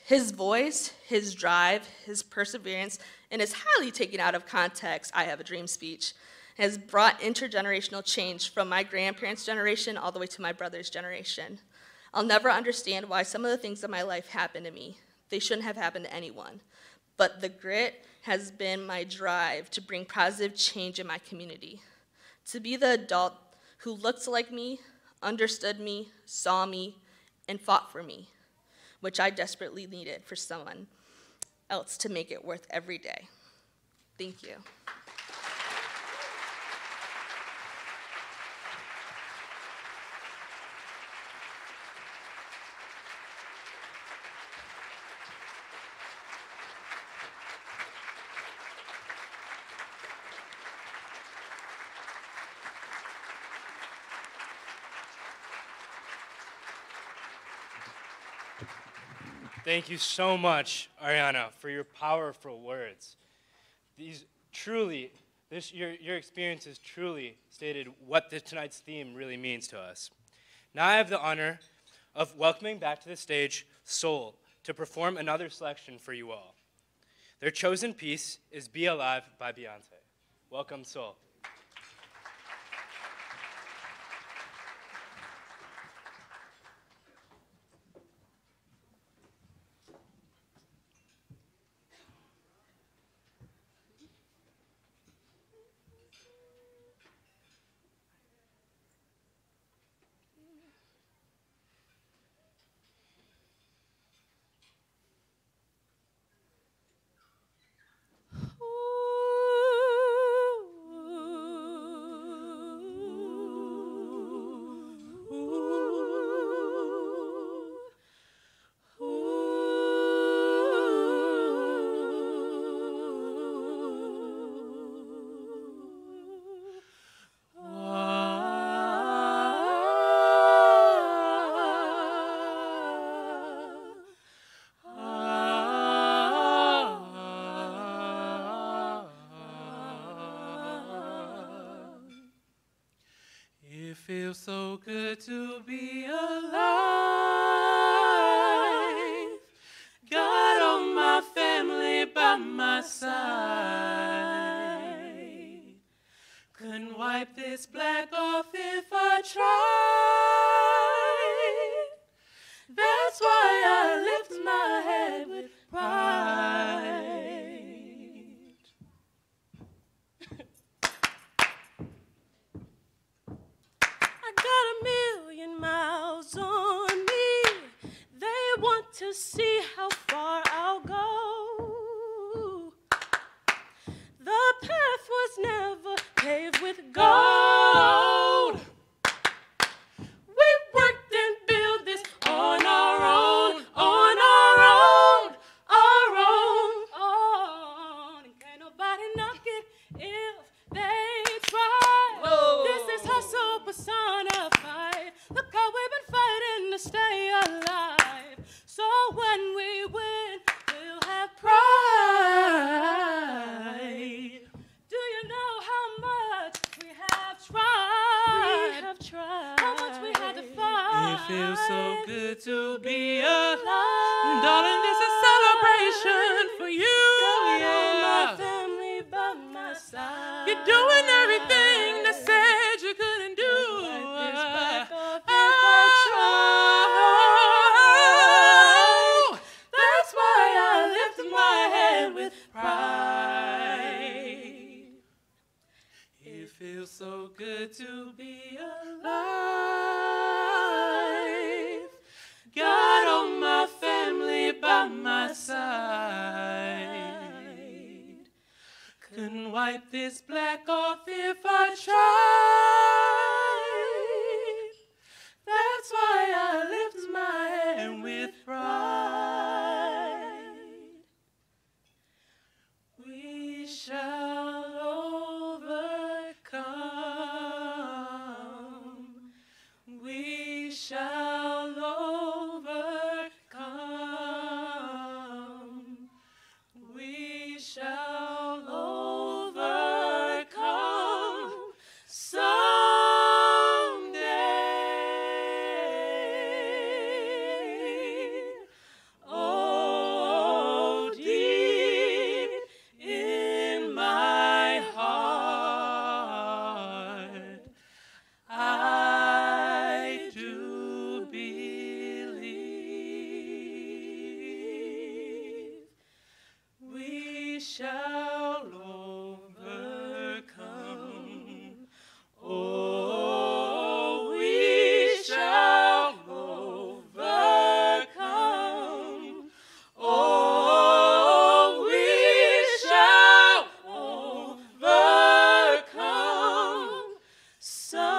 His voice, his drive, his perseverance, and his highly taken out of context "I have a dream" speech has brought intergenerational change from my grandparents' generation all the way to my brother's generation. I'll never understand why some of the things in my life happened to me. They shouldn't have happened to anyone. But the grit has been my drive to bring positive change in my community. To be the adult who looked like me, understood me, saw me, and fought for me, which I desperately needed for someone else to make it worth every day. Thank you. Thank you so much, Ariana, for your powerful words. Your experiences truly stated what tonight's theme really means to us. Now I have the honor of welcoming back to the stage Soul to perform another selection for you all. Their chosen piece is Be Alive by Beyonce. Welcome, Soul. It feels so good to be alive. Got all my family by my side. Couldn't wipe this black off if I tried. That's why I lift my head with pride. I got 1,000,000 miles on me. They want to see how far I'll go. The path was never paved with gold. We worked and built this on our own, on our own, our own. And can't nobody knock it if they try. Whoa. This is hustle personified. Look how we've been fighting to stay alive. So when we win, we'll have pride. Do you know how much we have tried? We have tried. How much we had to fight. It feels so good to be alive. Darling, this is celebration for you. Got all my family by my side. You're doing everything that said you couldn't do. That's why I lift my head with pride. It feels so good to be alive. Got all my family by my side. Couldn't wipe this black off if I tried. That's why I lift my hand with pride. We shall overcome. We shall overcome. We shall overcome someday. Oh, deep in my heart, I do believe we shall overcome. Oh, we shall overcome. Oh, we shall overcome someday.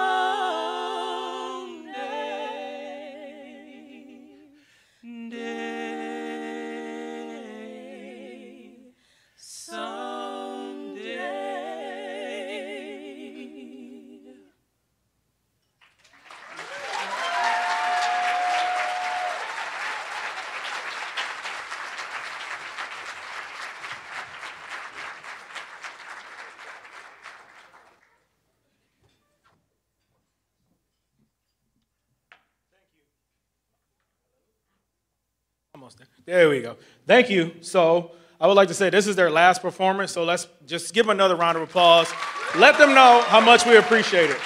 Almost there. There we go. Thank you. So I would like to say this is their last performance, so let's just give them another round of applause. Let them know how much we appreciate it.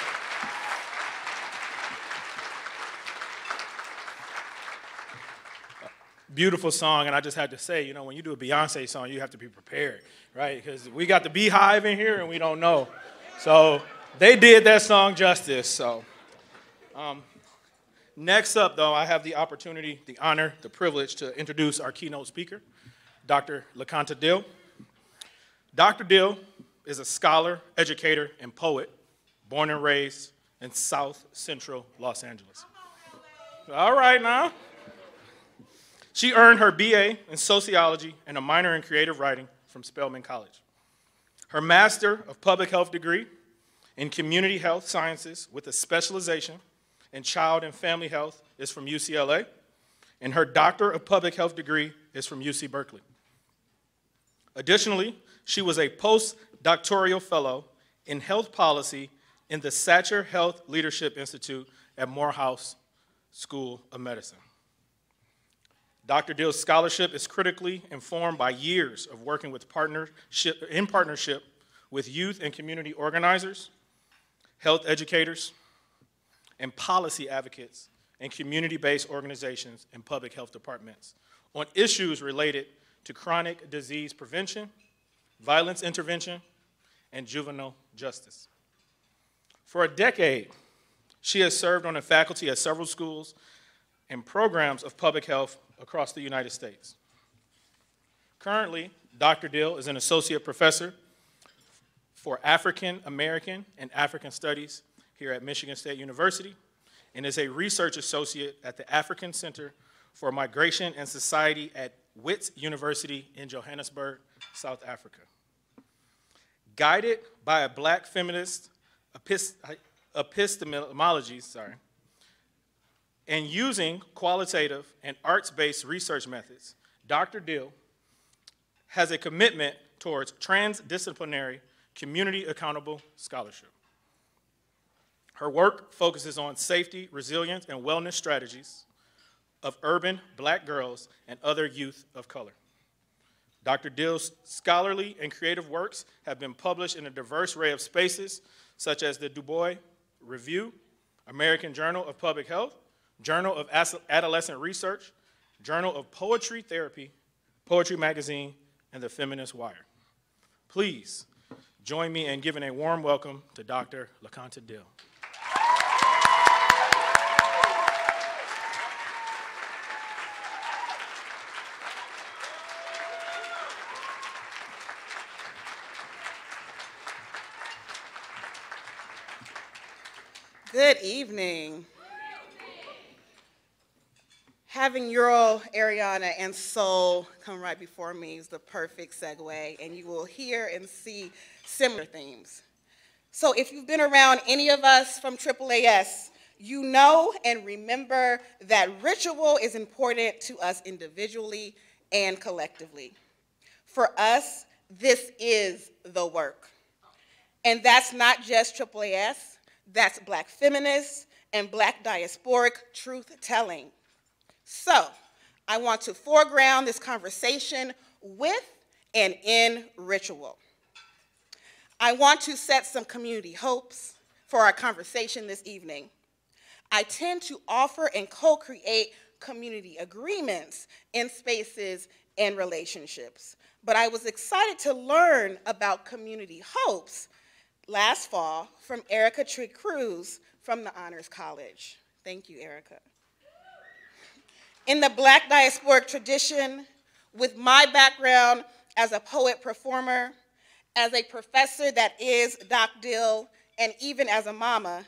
Beautiful song, and I just had to say, you know, when you do a Beyonce song, you have to be prepared, right? Because we got the Beehive in here, and we don't know. So they did that song justice. So next up, though, I have the opportunity, the honor, the privilege to introduce our keynote speaker, Dr. LaConta Dill. Dr. Dill is a scholar, educator, and poet, born and raised in South Central Los Angeles. All right, now. She earned her BA in sociology and a minor in creative writing from Spelman College. Her Master of Public Health degree in Community Health Sciences with a specialization in Child and Family Health is from UCLA, and her Doctor of Public Health degree is from UC Berkeley. Additionally, she was a postdoctoral fellow in health policy in the Satcher Health Leadership Institute at Morehouse School of Medicine. Dr. Dill's scholarship is critically informed by years of working with in partnership with youth and community organizers, health educators, and policy advocates in community-based organizations and public health departments on issues related to chronic disease prevention, violence intervention, and juvenile justice. For a decade, she has served on the faculty at several schools and programs of public health across the United States. Currently, Dr. Dill is an associate professor for African American and African Studies here at Michigan State University and is a research associate at the African Center for Migration and Society at Wits University in Johannesburg, South Africa. Guided by a Black feminist epistemology, and using qualitative and arts-based research methods, Dr. Dill has a commitment towards transdisciplinary, community-accountable scholarship. Her work focuses on safety, resilience, and wellness strategies of urban Black girls and other youth of color. Dr. Dill's scholarly and creative works have been published in a diverse array of spaces, such as the Du Bois Review, American Journal of Public Health, Journal of Adolescent Research, Journal of Poetry Therapy, Poetry Magazine, and the Feminist Wire. Please join me in giving a warm welcome to Dr. LaConta Dill. Good evening. Having Euro, Ariana, and Soul come right before me is the perfect segue, and you will hear and see similar themes. So if you've been around any of us from AAAS, you know and remember that ritual is important to us individually and collectively. For us, this is the work. And that's not just AAAS, that's Black feminists and Black diasporic truth-telling. So, I want to foreground this conversation with and in ritual. I want to set some community hopes for our conversation this evening. I tend to offer and co-create community agreements in spaces and relationships, but I was excited to learn about community hopes last fall from Erica Tree Cruz from the Honors College. Thank you, Erica. In the Black diasporic tradition, with my background as a poet performer, as a professor that is Doc Dill, and even as a mama,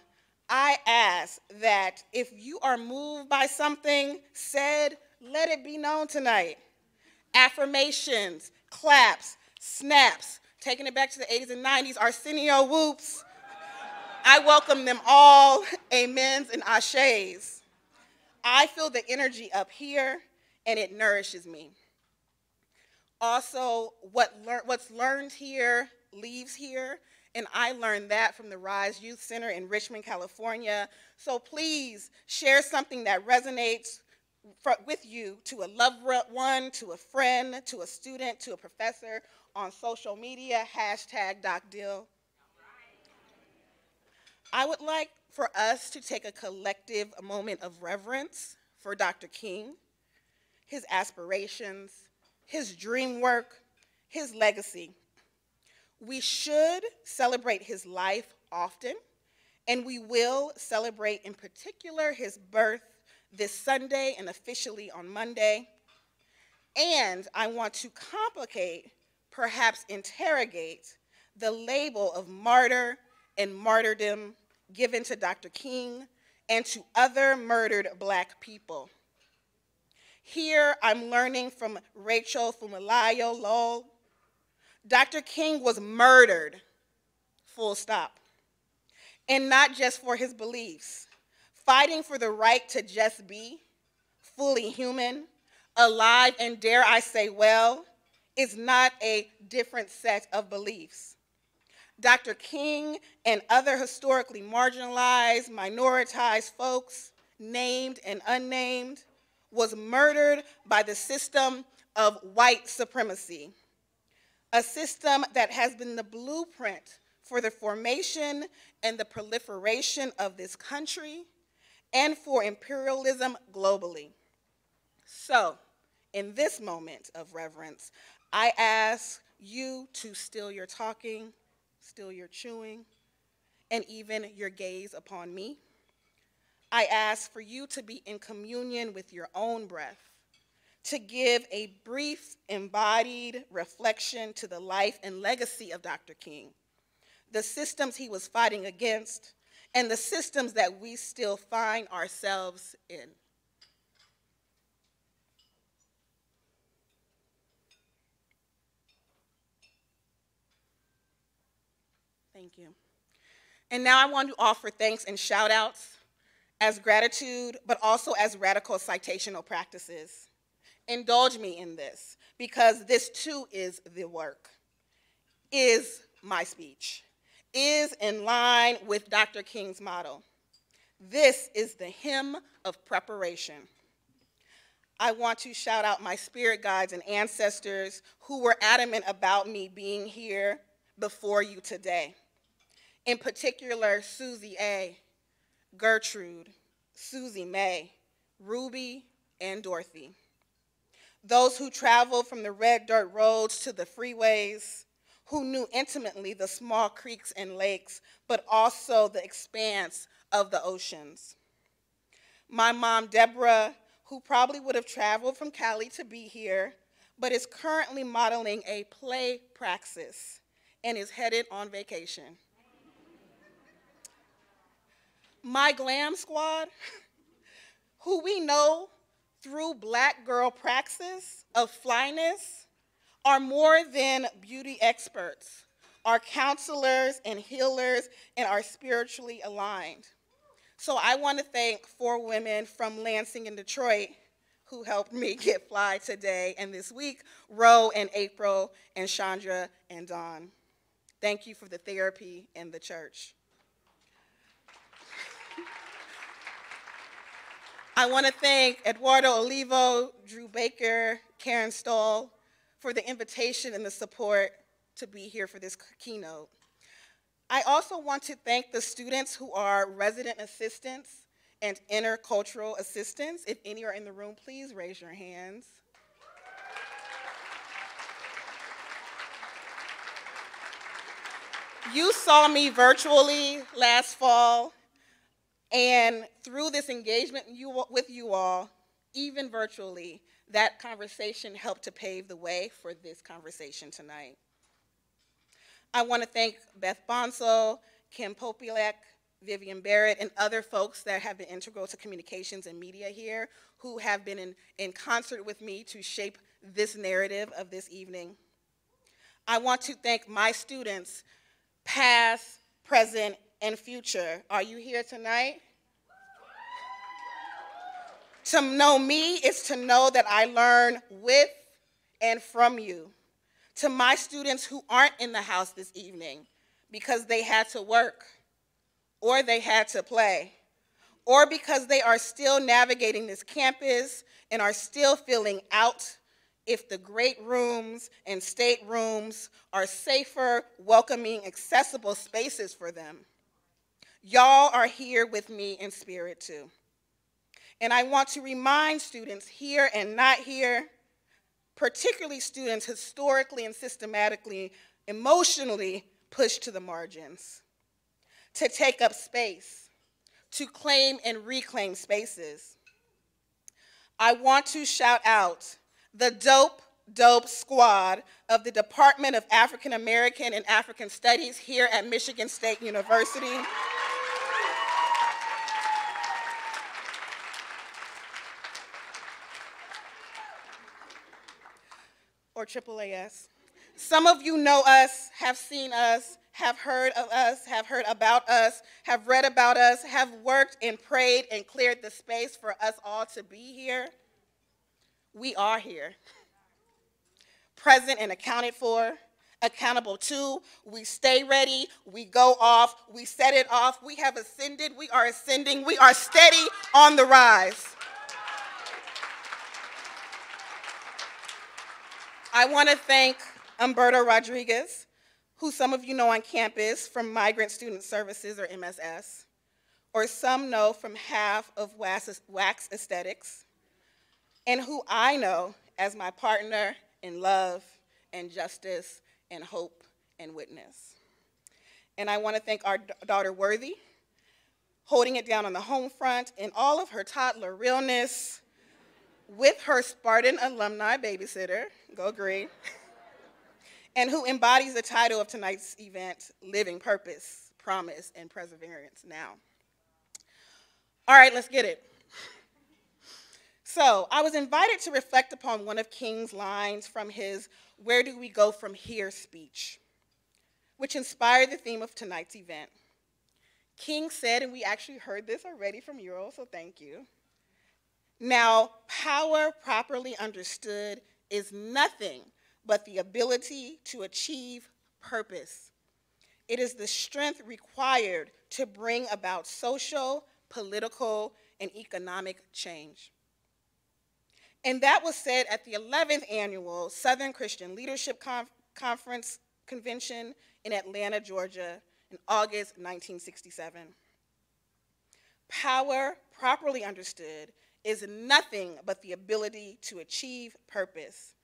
I ask that if you are moved by something said, let it be known tonight. Affirmations, claps, snaps, taking it back to the 80s and 90s, Arsenio whoops. I welcome them all, amens and ashes. I feel the energy up here, and it nourishes me. Also, what's learned here leaves here, and I learned that from the Rise Youth Center in Richmond, California. So please share something that resonates with you to a loved one, to a friend, to a student, to a professor on social media, #DocDill. I would like for us to take a collective moment of reverence for Dr. King, his aspirations, his dream work, his legacy. We should celebrate his life often, and we will celebrate in particular his birth this Sunday and officially on Monday. And I want to complicate, perhaps interrogate, the label of martyr and martyrdom given to Dr. King and to other murdered Black people. Here I'm learning from Rachel Fumalayo Lowell. Dr. King was murdered, full stop. And not just for his beliefs. Fighting for the right to just be, fully human, alive, and dare I say well, is not a different set of beliefs. Dr. King and other historically marginalized, minoritized folks, named and unnamed, was murdered by the system of white supremacy, a system that has been the blueprint for the formation and the proliferation of this country and for imperialism globally. So, in this moment of reverence, I ask you to still your talking, still your chewing, and even your gaze upon me. I ask for you to be in communion with your own breath, to give a brief embodied reflection to the life and legacy of Dr. King, the systems he was fighting against, and the systems that we still find ourselves in. Thank you. And now I want to offer thanks and shout outs as gratitude, but also as radical citational practices. Indulge me in this, because this too is the work, is my speech, is in line with Dr. King's motto. This is the hymn of preparation. I want to shout out my spirit guides and ancestors who were adamant about me being here before you today. In particular, Susie A., Gertrude, Susie May, Ruby, and Dorothy. Those who traveled from the red dirt roads to the freeways, who knew intimately the small creeks and lakes, but also the expanse of the oceans. My mom, Deborah, who probably would have traveled from Cali to be here, but is currently modeling a play praxis and is headed on vacation. My glam squad, who we know through Black girl praxis of flyness, are more than beauty experts, are counselors and healers, and are spiritually aligned. So I want to thank 4 women from Lansing and Detroit who helped me get fly today and this week, Ro and April and Chandra and Dawn. Thank you for the therapy and the church. I want to thank Eduardo Olivo, Drew Baker, Karen Stoll for the invitation and the support to be here for this keynote. I also want to thank the students who are resident assistants and intercultural assistants. If any are in the room, please raise your hands. You saw me virtually last fall, and through this engagement with you all, even virtually, that conversation helped to pave the way for this conversation tonight. I want to thank Beth Bonsall, Kim Popielek, Vivian Barrett, and other folks that have been integral to communications and media here, who have been in concert with me to shape this narrative of this evening. I want to thank my students, past, present, and future. Are you here tonight? To know me is to know that I learn with and from you. To my students who aren't in the house this evening because they had to work, or they had to play, or because they are still navigating this campus and are still feeling out if the great rooms and state rooms are safer, welcoming, accessible spaces for them. Y'all are here with me in spirit too. And I want to remind students here and not here, particularly students historically and systematically, emotionally pushed to the margins, to take up space, to claim and reclaim spaces. I want to shout out the dope squad of the Department of African American and African Studies here at Michigan State University. Or AAAS. Some of you know us, have seen us, have heard of us, have heard about us, have read about us, have worked and prayed and cleared the space for us all to be here. We are here. Present and accounted for, accountable to, we stay ready, we go off, we set it off, we have ascended, we are ascending, we are steady on the rise. I want to thank Humberto Rodriguez, who some of you know on campus from Migrant Student Services, or MSS, or some know from half of Wax Aesthetics, and who I know as my partner in love and justice and hope and witness. And I want to thank our daughter Worthy, holding it down on the home front in all of her toddler realness, with her Spartan alumni babysitter, go Green, and who embodies the title of tonight's event, Living Purpose, Promise, and Perseverance Now. All right, let's get it. So I was invited to reflect upon one of King's lines from his Where Do We Go From Here speech, which inspired the theme of tonight's event. King said, and we actually heard this already from you all, so thank you. Now, power properly understood is nothing but the ability to achieve purpose. It is the strength required to bring about social, political, and economic change. And that was said at the 11th annual Southern Christian Leadership Conference Convention in Atlanta, Georgia, in August 1967. Power properly understood is nothing but the ability to achieve purpose.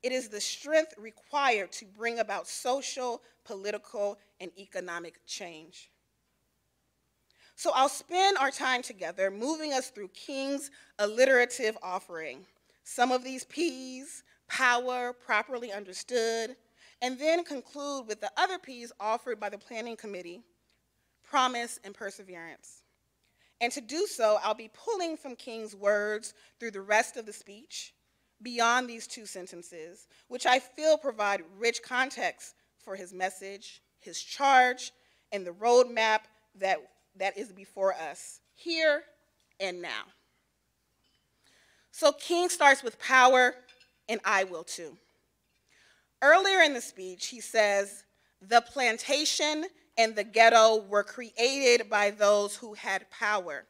It is the strength required to bring about social, political, and economic change. So I'll spend our time together moving us through King's alliterative offering, some of these P's, power properly understood, and then conclude with the other P's offered by the Planning Committee, promise and perseverance. And to do so, I'll be pulling from King's words through the rest of the speech, beyond these two sentences, which I feel provide rich context for his message, his charge, and the roadmap that is before us, here and now. So King starts with power, and I will too. Earlier in the speech, he says, the plantation and the ghetto were created by those who had power,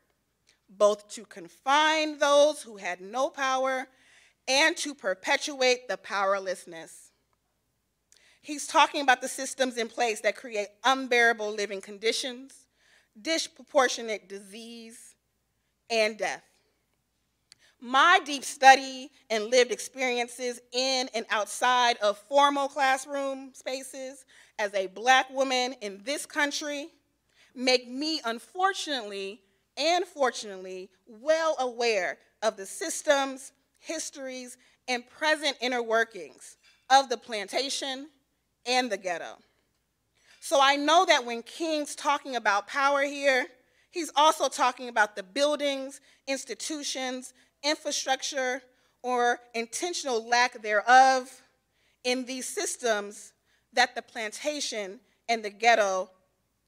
both to confine those who had no power and to perpetuate the powerlessness. He's talking about the systems in place that create unbearable living conditions, disproportionate disease, and death. My deep study and lived experiences in and outside of formal classroom spaces as a Black woman in this country make me, unfortunately and fortunately, well aware of the systems, histories, and present inner workings of the plantation and the ghetto. So I know that when King's talking about power here, he's also talking about the buildings, institutions, infrastructure, or intentional lack thereof in these systems that the plantation and the ghetto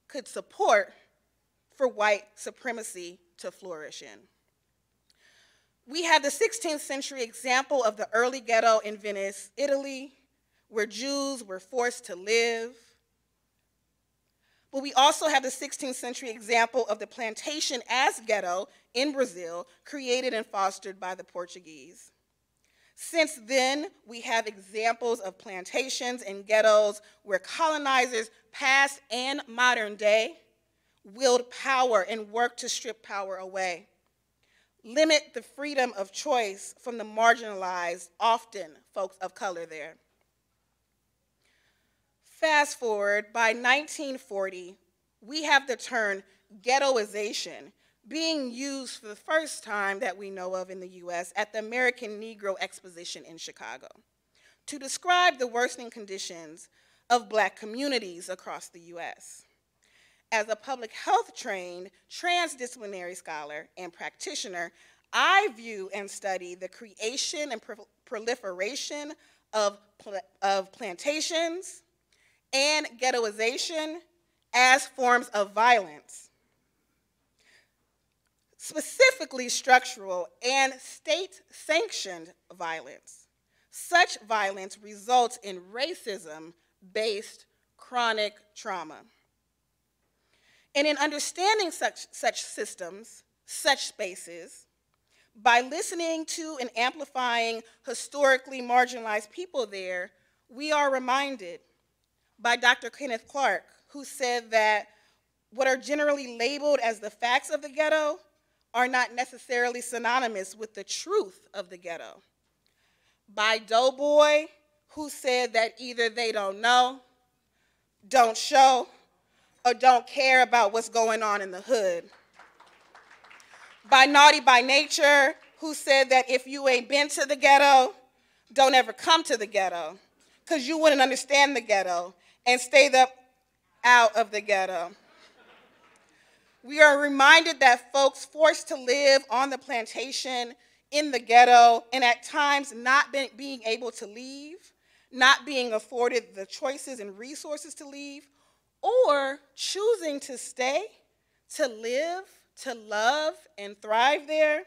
could support for white supremacy to flourish in. We have the 16th century example of the early ghetto in Venice, Italy, where Jews were forced to live. But we also have the 16th century example of the plantation as ghetto in Brazil, created and fostered by the Portuguese. Since then, we have examples of plantations and ghettos where colonizers, past and modern day, wield power and work to strip power away, limit the freedom of choice from the marginalized, often folks of color there. Fast forward, by 1940, we have the term ghettoization being used for the first time that we know of in the US at the American Negro Exposition in Chicago to describe the worsening conditions of Black communities across the US. As a public health trained, transdisciplinary scholar and practitioner, I view and study the creation and proliferation of plantations and ghettoization as forms of violence, specifically structural and state-sanctioned violence. Such violence results in racism-based chronic trauma. And in understanding such systems, such spaces, by listening to and amplifying historically marginalized people there, we are reminded by Dr. Kenneth Clark, who said that what are generally labeled as the facts of the ghetto are not necessarily synonymous with the truth of the ghetto. By Doughboy, who said that either they don't know, don't show, or don't care about what's going on in the hood. By Naughty by Nature, who said that if you ain't been to the ghetto, don't ever come to the ghetto, because you wouldn't understand the ghetto and stay out of the ghetto. We are reminded that folks forced to live on the plantation, in the ghetto, and at times not being able to leave, not being afforded the choices and resources to leave, or choosing to stay, to live, to love, and thrive there.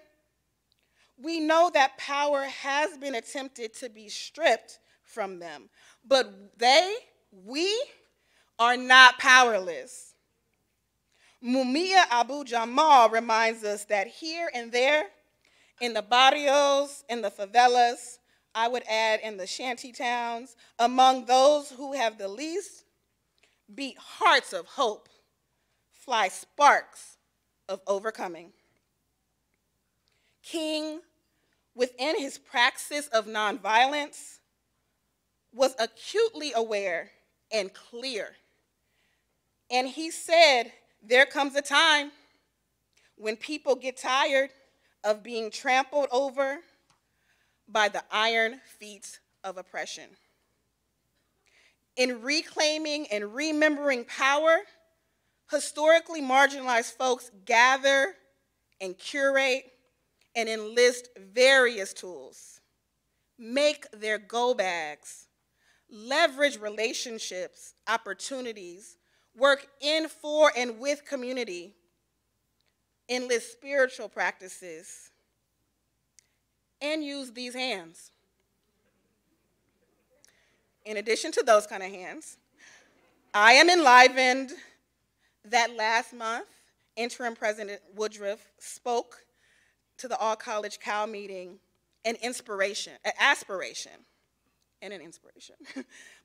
We know that power has been attempted to be stripped from them, but we are not powerless. Mumia Abu-Jamal reminds us that here and there, in the barrios, in the favelas, I would add in the shanty towns, among those who have the least, beat hearts of hope, fly sparks of overcoming. King, within his praxis of nonviolence, was acutely aware and clear. And he said, there comes a time when people get tired of being trampled over by the iron feet of oppression. In reclaiming and remembering power, historically marginalized folks gather and curate and enlist various tools, make their go bags, leverage relationships, opportunities, work in, for, and with community, enlist spiritual practices, and use these hands. In addition to those kind of hands, I am enlivened that last month, Interim President Woodruff spoke to the All-College Cal meeting, an aspiration, and an inspiration,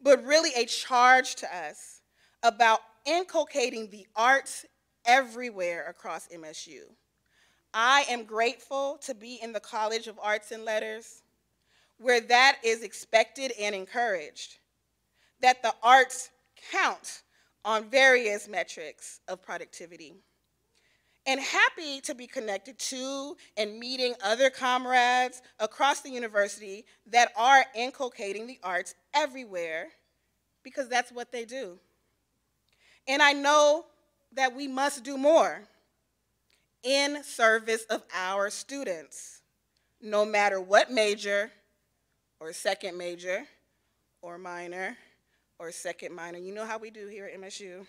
but really a charge to us about inculcating the arts everywhere across MSU. I am grateful to be in the College of Arts and Letters, where that is expected and encouraged, that the arts count on various metrics of productivity. And happy to be connected to and meeting other comrades across the university that are inculcating the arts everywhere, because that's what they do. And I know that we must do more in service of our students, no matter what major or second major or minor or second minor. You know how we do here at MSU.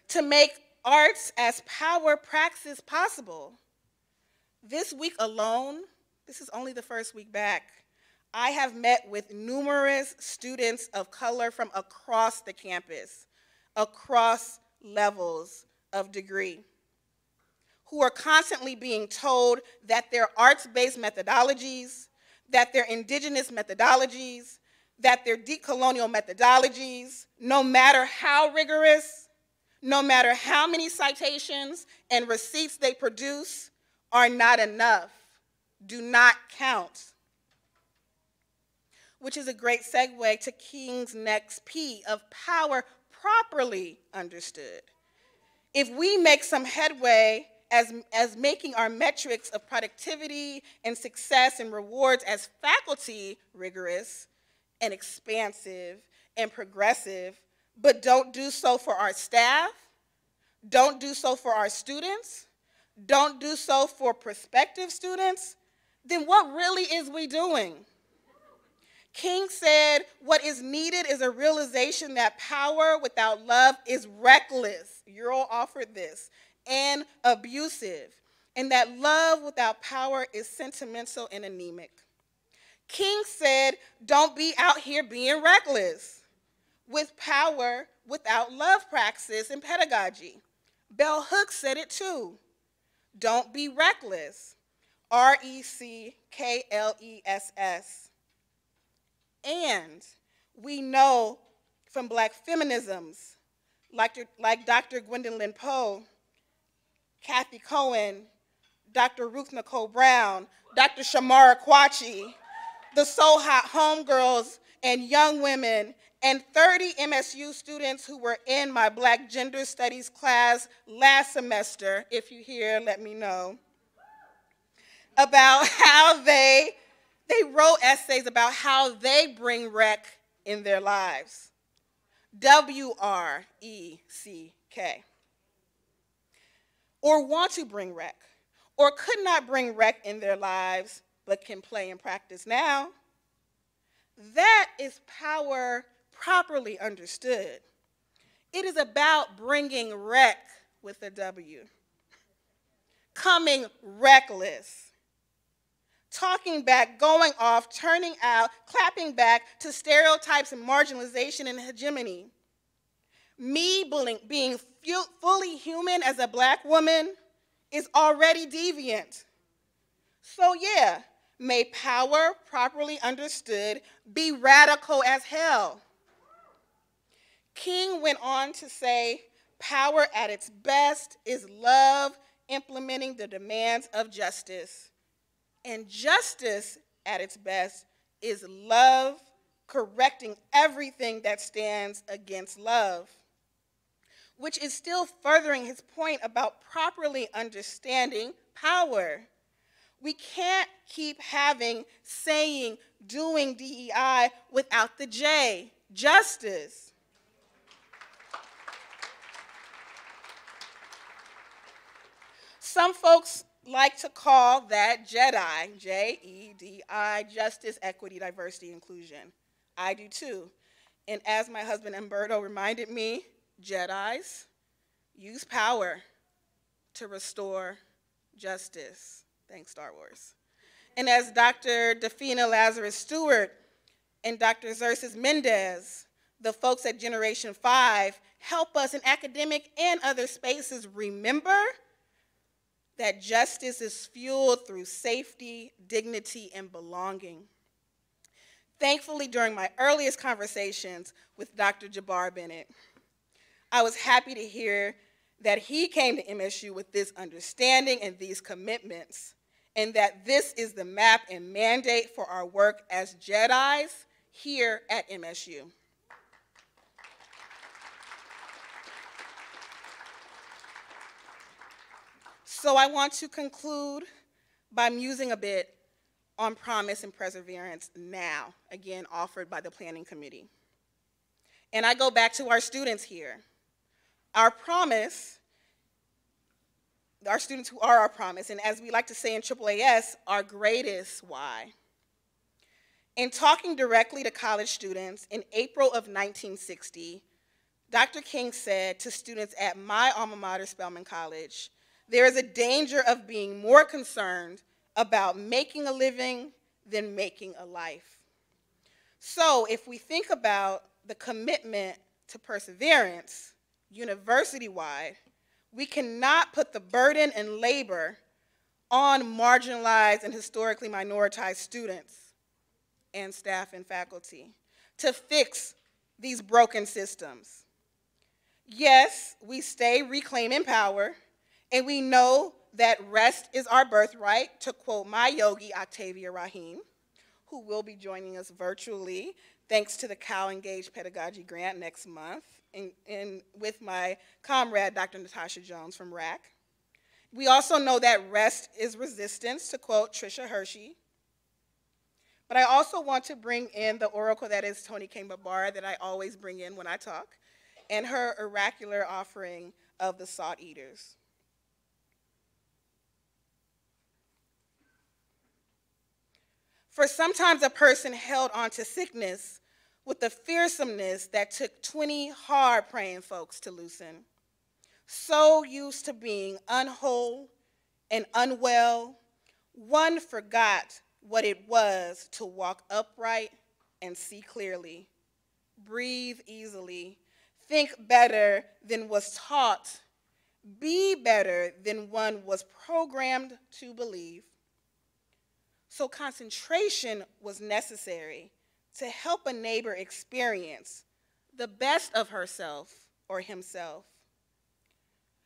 To make arts as power praxis possible. This week alone, this is only the first week back, I have met with numerous students of color from across the campus, across levels of degree, who are constantly being told that their arts-based methodologies, that their indigenous methodologies, that their decolonial methodologies, no matter how rigorous, no matter how many citations and receipts they produce, are not enough, do not count. Which is a great segue to King's next P of power properly understood. If we make some headway as making our metrics of productivity and success and rewards as faculty rigorous and expansive and progressive, but don't do so for our staff, don't do so for our students, don't do so for prospective students, then what really is we doing? King said, what is needed is a realization that power without love is reckless. Ural offered this, and abusive, and that love without power is sentimental and anemic. King said, don't be out here being reckless with power without love praxis and pedagogy. Bell Hooks said it too. Don't be reckless, R-E-C-K-L-E-S-S. And we know from Black feminisms, like Dr. Gwendolyn Poe, Kathy Cohen, Dr. Ruth Nicole Brown, Dr. Shamara Kwachi, the So Hot homegirls and young women, and 30 MSU students who were in my Black Gender Studies class last semester, if you're here, let me know, about how they wrote essays about how they bring rec in their lives. W-R-E-C-K. Or want to bring rec, or could not bring rec in their lives, but can play and practice now. That is power properly understood. It is about bringing rec with a W. Coming reckless. Talking back, going off, turning out, clapping back to stereotypes and marginalization and hegemony. Me being fully human as a Black woman is already deviant. So yeah, may power, properly understood, be radical as hell. King went on to say, power at its best is love implementing the demands of justice. And justice at its best is love correcting everything that stands against love, which is still furthering his point about properly understanding power. We can't keep having, saying, doing DEI without the J, justice. Some folks like to call that JEDI, J-E-D-I, justice, equity, diversity, inclusion. I do too. And as my husband Umberto reminded me, Jedis use power to restore justice. Thanks, Star Wars. And as Dr. Defina Lazarus Stewart and Dr. Xerxes Mendez, the folks at Generation 5, help us in academic and other spaces remember that justice is fueled through safety, dignity, and belonging. Thankfully, during my earliest conversations with Dr. Jabbar Bennett, I was happy to hear that he came to MSU with this understanding and these commitments, and that this is the map and mandate for our work as Jedis here at MSU. So I want to conclude by musing a bit on promise and perseverance now, again offered by the Planning Committee. And I go back to our students here. Our promise, our students who are our promise, and as we like to say in AAAS, our greatest why. In talking directly to college students in April of 1960, Dr. King said to students at my alma mater, Spelman College, there is a danger of being more concerned about making a living than making a life. So if we think about the commitment to perseverance, university-wide, we cannot put the burden and labor on marginalized and historically minoritized students and staff and faculty to fix these broken systems. Yes, we stay reclaiming power, and we know that rest is our birthright, to quote my yogi, Octavia Rahim, who will be joining us virtually thanks to the Cal Engaged Pedagogy Grant next month, and with my comrade, Dr. Natasha Jones from RAC. We also know that rest is resistance, to quote Tricia Hershey. But I also want to bring in the oracle that is Toni Cade-Bambara that I always bring in when I talk, and her oracular offering of the salt eaters. For sometimes a person held on to sickness with the fearsomeness that took 20 hard praying folks to loosen. So used to being unwhole and unwell, one forgot what it was to walk upright and see clearly, breathe easily, think better than was taught, be better than one was programmed to believe. So concentration was necessary to help a neighbor experience the best of herself or himself.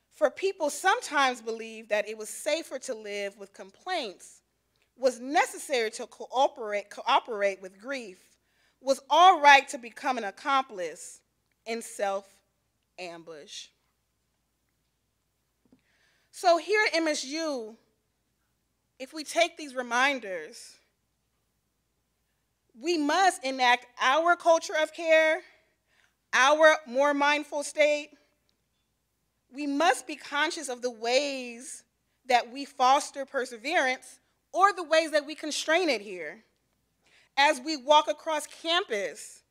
For people sometimes believed that it was safer to live with complaints, was necessary to cooperate with grief, was all right to become an accomplice in self-ambush. So here at MSU, if we take these reminders, we must enact our culture of care, our more mindful state. We must be conscious of the ways that we foster perseverance or the ways that we constrain it here. As we walk across campus,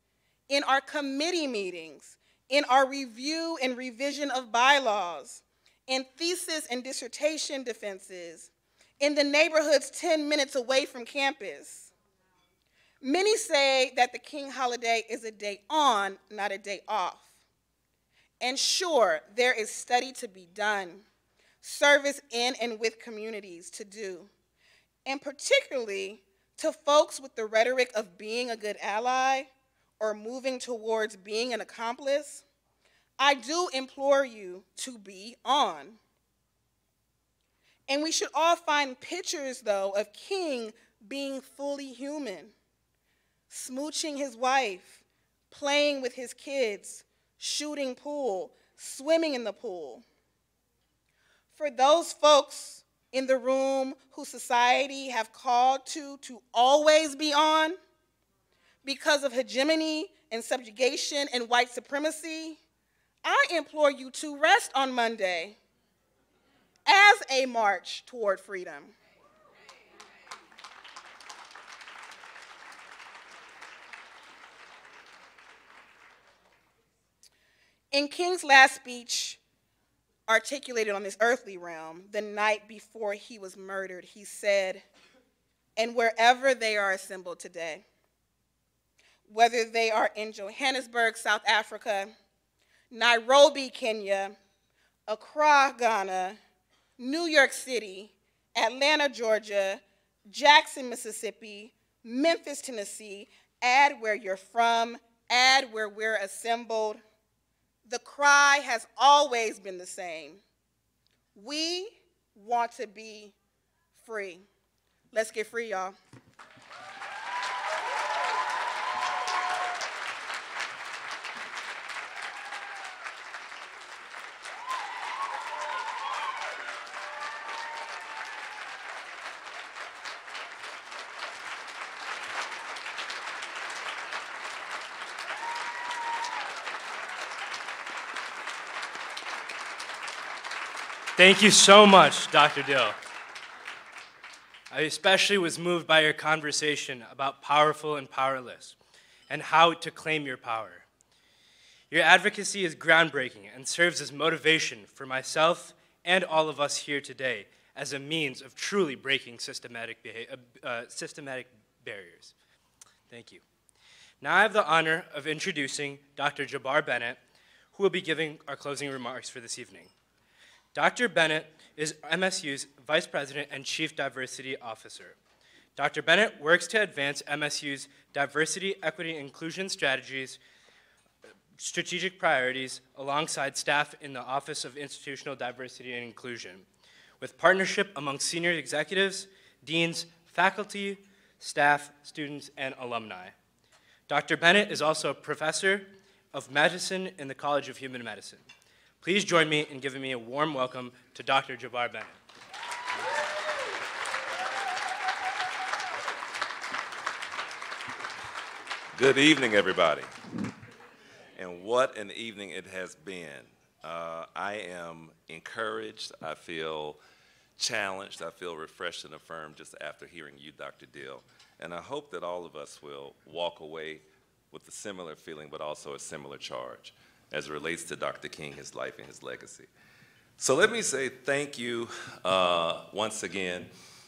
in our committee meetings, in our review and revision of bylaws, in thesis and dissertation defenses, in the neighborhoods 10 minutes away from campus. Many say that the King holiday is a day on, not a day off. And sure, there is study to be done, service in and with communities to do, and particularly to folks with the rhetoric of being a good ally or moving towards being an accomplice, I do implore you to be on. And we should all find pictures, though, of King being fully human, smooching his wife, playing with his kids, shooting pool, swimming in the pool. For those folks in the room who society have called to always be on because of hegemony and subjugation and white supremacy, I implore you to rest on Monday as a march toward freedom. In King's last speech, articulated on this earthly realm, the night before he was murdered, he said, "And wherever they are assembled today, whether they are in Johannesburg, South Africa, Nairobi, Kenya, Accra, Ghana, New York City, Atlanta, Georgia, Jackson, Mississippi, Memphis, Tennessee, add where you're from, add where we're assembled, the cry has always been the same. We want to be free." Let's get free, y'all. Thank you so much, Dr. Dill. I especially was moved by your conversation about powerful and powerless and how to claim your power. Your advocacy is groundbreaking and serves as motivation for myself and all of us here today as a means of truly breaking systematic barriers. Thank you. Now I have the honor of introducing Dr. Jabbar Bennett, who will be giving our closing remarks for this evening. Dr. Bennett is MSU's Vice President and Chief Diversity Officer. Dr. Bennett works to advance MSU's diversity, equity, and inclusion strategic priorities alongside staff in the Office of Institutional Diversity and Inclusion, with partnership among senior executives, deans, faculty, staff, students, and alumni. Dr. Bennett is also a professor of medicine in the College of Human Medicine. Please join me in giving me a warm welcome to Dr. Jabbar Bennett. Good evening, everybody. And what an evening it has been. I am encouraged, I feel challenged, I feel refreshed and affirmed just after hearing you, Dr. Dill. And I hope that all of us will walk away with a similar feeling, but also a similar charge as it relates to Dr. King, his life, and his legacy. So let me say thank you once again.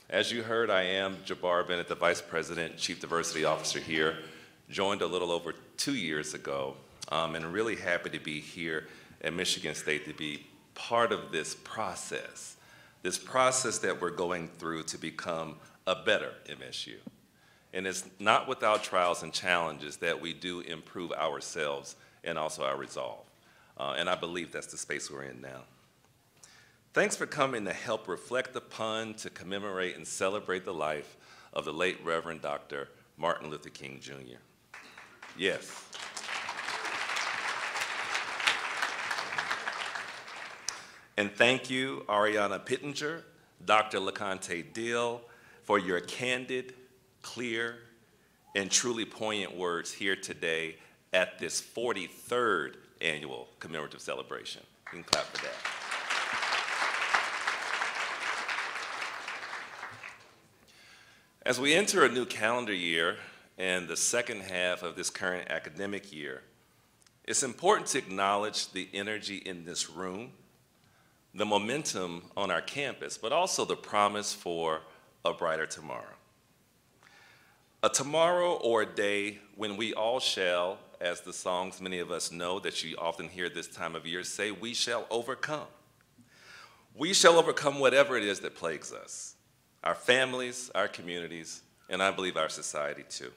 As you heard, I am Jabbar Bennett, the Vice President, Chief Diversity Officer here, joined a little over 2 years ago, and really happy to be here at Michigan State to be part of this process that we're going through to become a better MSU. And it's not without trials and challenges that we do improve ourselves and also our resolve. And I believe that's the space we're in now. Thanks for coming to help reflect upon, to commemorate and celebrate the life of the late Reverend Dr. Martin Luther King, Jr. Yes. And thank you, Ariana Pittenger, Dr. LaConte Dill, for your candid, clear, and truly poignant words here today at this 43rd annual commemorative celebration. You can clap for that. As we enter a new calendar year and the second half of this current academic year, it's important to acknowledge the energy in this room, the momentum on our campus, but also the promise for a brighter tomorrow. A tomorrow or a day when we all shall, as the songs many of us know that you often hear this time of year say, we shall overcome. We shall overcome whatever it is that plagues us, our families, our communities, and I believe our society too.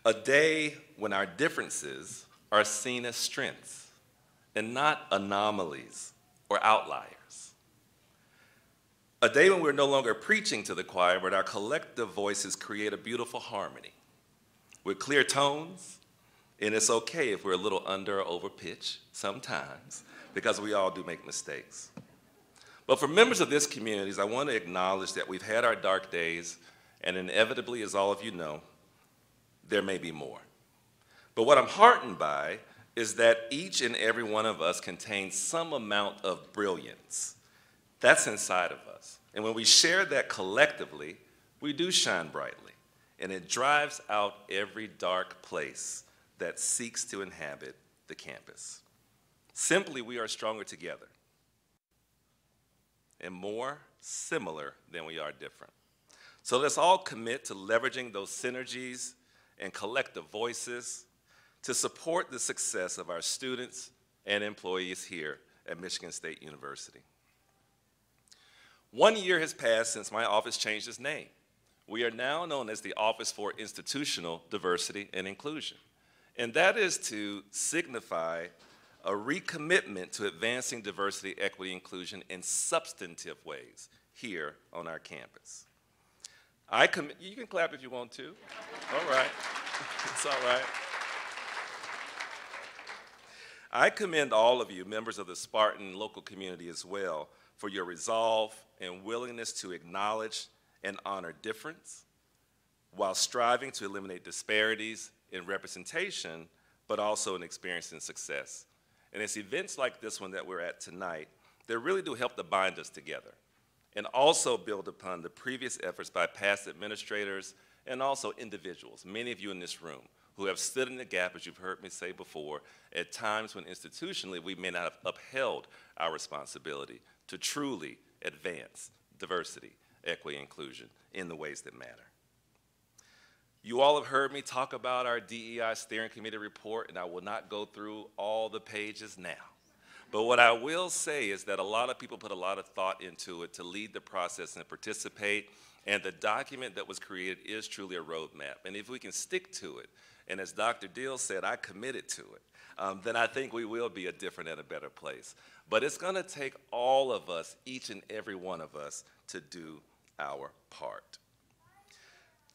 A day when our differences are seen as strengths and not anomalies or outliers. A day when we're no longer preaching to the choir, but our collective voices create a beautiful harmony with clear tones, and it's okay if we're a little under or over pitch sometimes, because we all do make mistakes. But for members of this community, I want to acknowledge that we've had our dark days, and inevitably, as all of you know, there may be more. But what I'm heartened by is that each and every one of us contains some amount of brilliance. That's inside of us. And when we share that collectively, we do shine brightly. And it drives out every dark place that seeks to inhabit the campus. Simply, we are stronger together and more similar than we are different. So let's all commit to leveraging those synergies and collective voices to support the success of our students and employees here at Michigan State University. 1 year has passed since my office changed its name. We are now known as the Office for Institutional Diversity and Inclusion. And that is to signify a recommitment to advancing diversity, equity, inclusion in substantive ways here on our campus. You can clap if you want to. All right. It's all right. I commend all of you, members of the Spartan local community as well, for your resolve and willingness to acknowledge and honor difference while striving to eliminate disparities in representation, but also in experiencing success. And it's events like this one that we're at tonight that really do help to bind us together and also build upon the previous efforts by past administrators and also individuals, many of you in this room, who have stood in the gap, as you've heard me say before, at times when institutionally we may not have upheld our responsibility to truly advance diversity, equity, inclusion in the ways that matter. You all have heard me talk about our DEI Steering Committee report, and I will not go through all the pages now. But what I will say is that a lot of people put a lot of thought into it to lead the process and participate, and the document that was created is truly a roadmap. And if we can stick to it, and as Dr. Deal said, I committed to it, then I think we will be a different and a better place. But it's going to take all of us, each and every one of us, to do our part.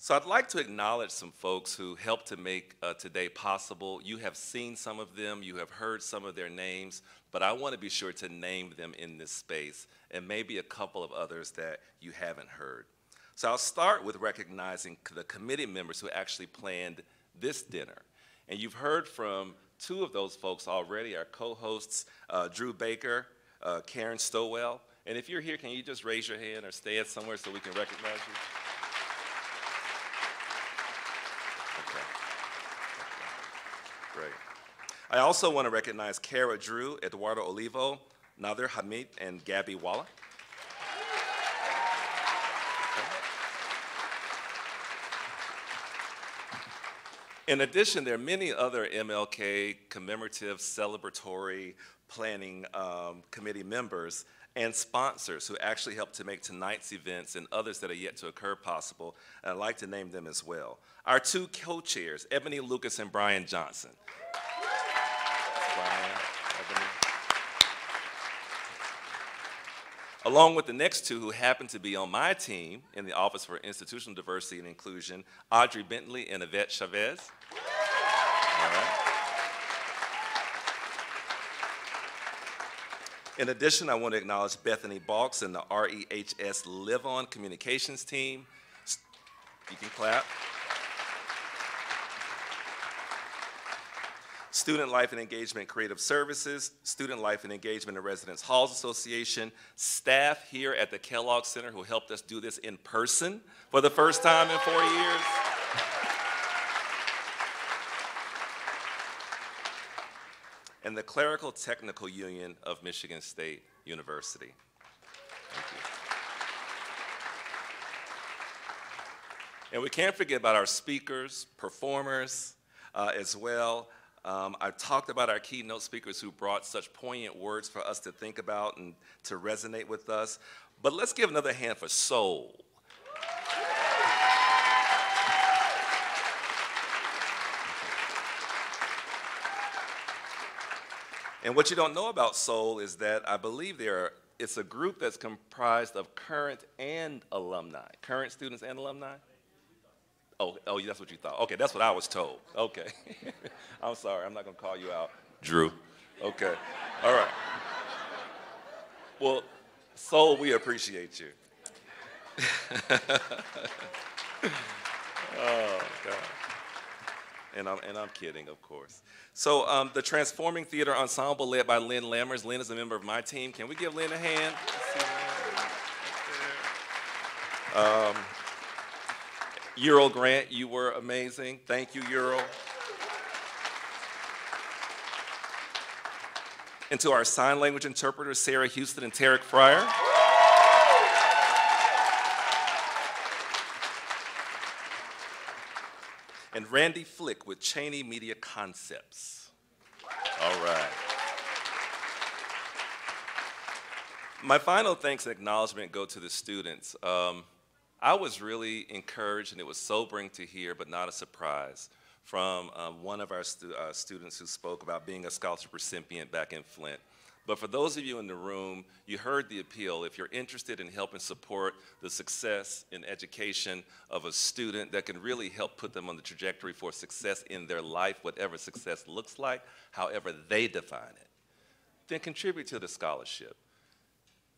So I'd like to acknowledge some folks who helped to make today possible. You have seen some of them, you have heard some of their names, but I want to be sure to name them in this space, and maybe a couple of others that you haven't heard. So I'll start with recognizing the committee members who actually planned this dinner. And you've heard from two of those folks already, our co-hosts, Drew Baker, Karen Stowell. And if you're here, can you just raise your hand or stand somewhere so we can recognize you? Great. I also want to recognize Kara Drew, Eduardo Olivo, Nader Hamid, and Gabby Walla. In addition, there are many other MLK commemorative, celebratory planning committee members and sponsors who actually helped to make tonight's events and others that are yet to occur possible, and I'd like to name them as well. Our two co-chairs, Ebony Lucas and Brian Johnson. Brian, Ebony. Along with the next two who happen to be on my team in the Office for Institutional Diversity and Inclusion, Audrey Bentley and Yvette Chavez. All right. In addition, I want to acknowledge Bethany Balks and the REHS Live On Communications team. You can clap. Student Life and Engagement Creative Services, Student Life and Engagement and Residence Halls Association, staff here at the Kellogg Center who helped us do this in person for the first time in 4 years. And the Clerical Technical Union of Michigan State University. Thank you. And we can't forget about our speakers, performers as well. I talked about our keynote speakers who brought such poignant words for us to think about and to resonate with us. But let's give another hand for soul. And what you don't know about Soul is that I believe it's a group that's comprised of current and alumni, current students and alumni. Oh, that's what you thought. Okay, that's what I was told. Okay. I'm sorry, I'm not gonna call you out, Drew. Okay, all right. Well, Soul, we appreciate you. Oh, God. And I'm kidding, of course. So the Transforming Theater Ensemble led by Lynn Lammers. Lynn is a member of my team. Can we give Lynn a hand? Euro Grant, you were amazing. Thank you, Euro. And to our sign language interpreters, Sarah Houston and Tarek Fryer. And Randy Flick with Cheney Media Concepts. All right. My final thanks and acknowledgement go to the students. I was really encouraged, and it was sobering to hear, but not a surprise, from one of our students who spoke about being a scholarship recipient back in Flint. But for those of you in the room, you heard the appeal. If you're interested in helping support the success in education of a student that can really help put them on the trajectory for success in their life, whatever success looks like, however they define it, then contribute to the scholarship.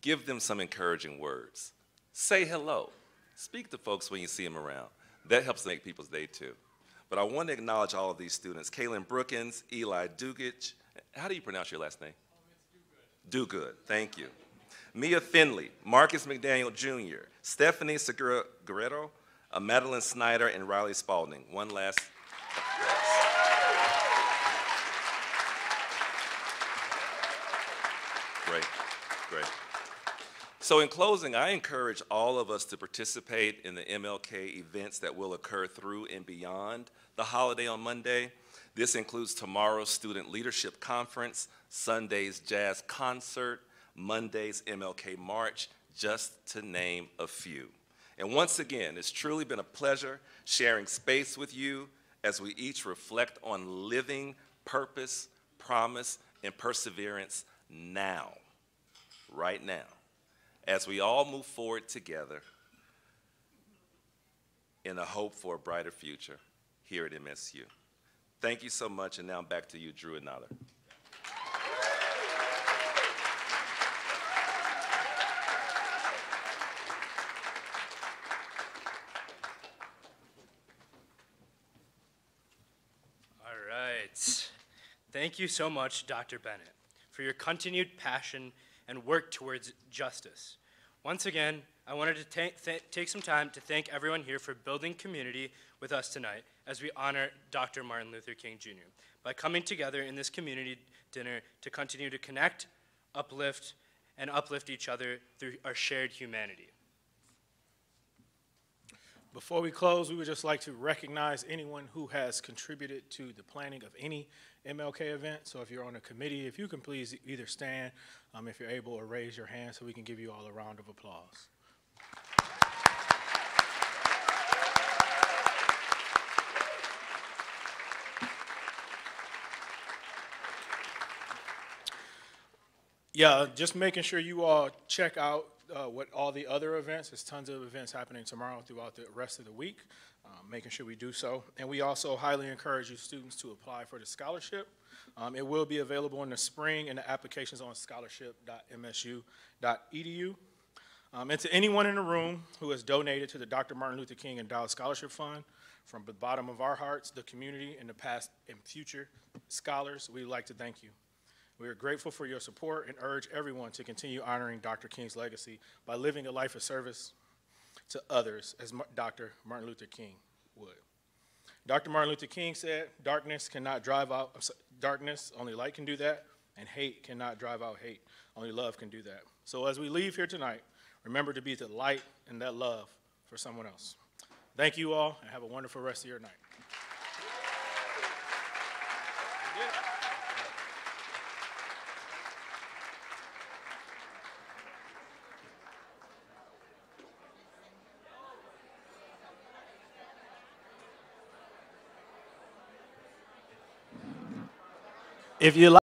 Give them some encouraging words. Say hello. Speak to folks when you see them around. That helps make people's day too. But I want to acknowledge all of these students. Kaylin Brookins, Eli Dugich. How do you pronounce your last name? Do Good, thank you. Mia Finley, Marcus McDaniel Jr., Stephanie Segura Guerrero, Madeline Snyder, and Riley Spalding. One last. Great, great. So in closing, I encourage all of us to participate in the MLK events that will occur through and beyond the holiday on Monday. This includes tomorrow's Student Leadership Conference, Sunday's Jazz Concert, Monday's MLK March, just to name a few. And once again, it's truly been a pleasure sharing space with you as we each reflect on living purpose, promise, and perseverance now, right now, as we all move forward together in a hope for a brighter future here at MSU. Thank you so much, and now back to you, Drew and Nader. All right. Thank you so much, Dr. Bennett, for your continued passion and work towards justice. Once again, I wanted to take some time to thank everyone here for building community with us tonight as we honor Dr. Martin Luther King Jr. by coming together in this community dinner to continue to connect, uplift each other through our shared humanity. Before we close, we would just like to recognize anyone who has contributed to the planning of any MLK event. So if you're on a committee, if you can please either stand, if you're able, or raise your hand so we can give you all a round of applause. Yeah, just making sure you all check out what all the other events. There's tons of events happening tomorrow throughout the rest of the week, making sure we do so. And we also highly encourage you students to apply for the scholarship. It will be available in the spring, and the application's on scholarship.msu.edu. And to anyone in the room who has donated to the Dr. Martin Luther King Endowed Scholarship Fund, from the bottom of our hearts, the community, and the past and future scholars, we'd like to thank you. We are grateful for your support and urge everyone to continue honoring Dr. King's legacy by living a life of service to others as Dr. Martin Luther King would. Dr. Martin Luther King said, darkness cannot drive out darkness, only light can do that, and hate cannot drive out hate, only love can do that. So as we leave here tonight, remember to be the light and that love for someone else. Thank you all, and have a wonderful rest of your night. If you like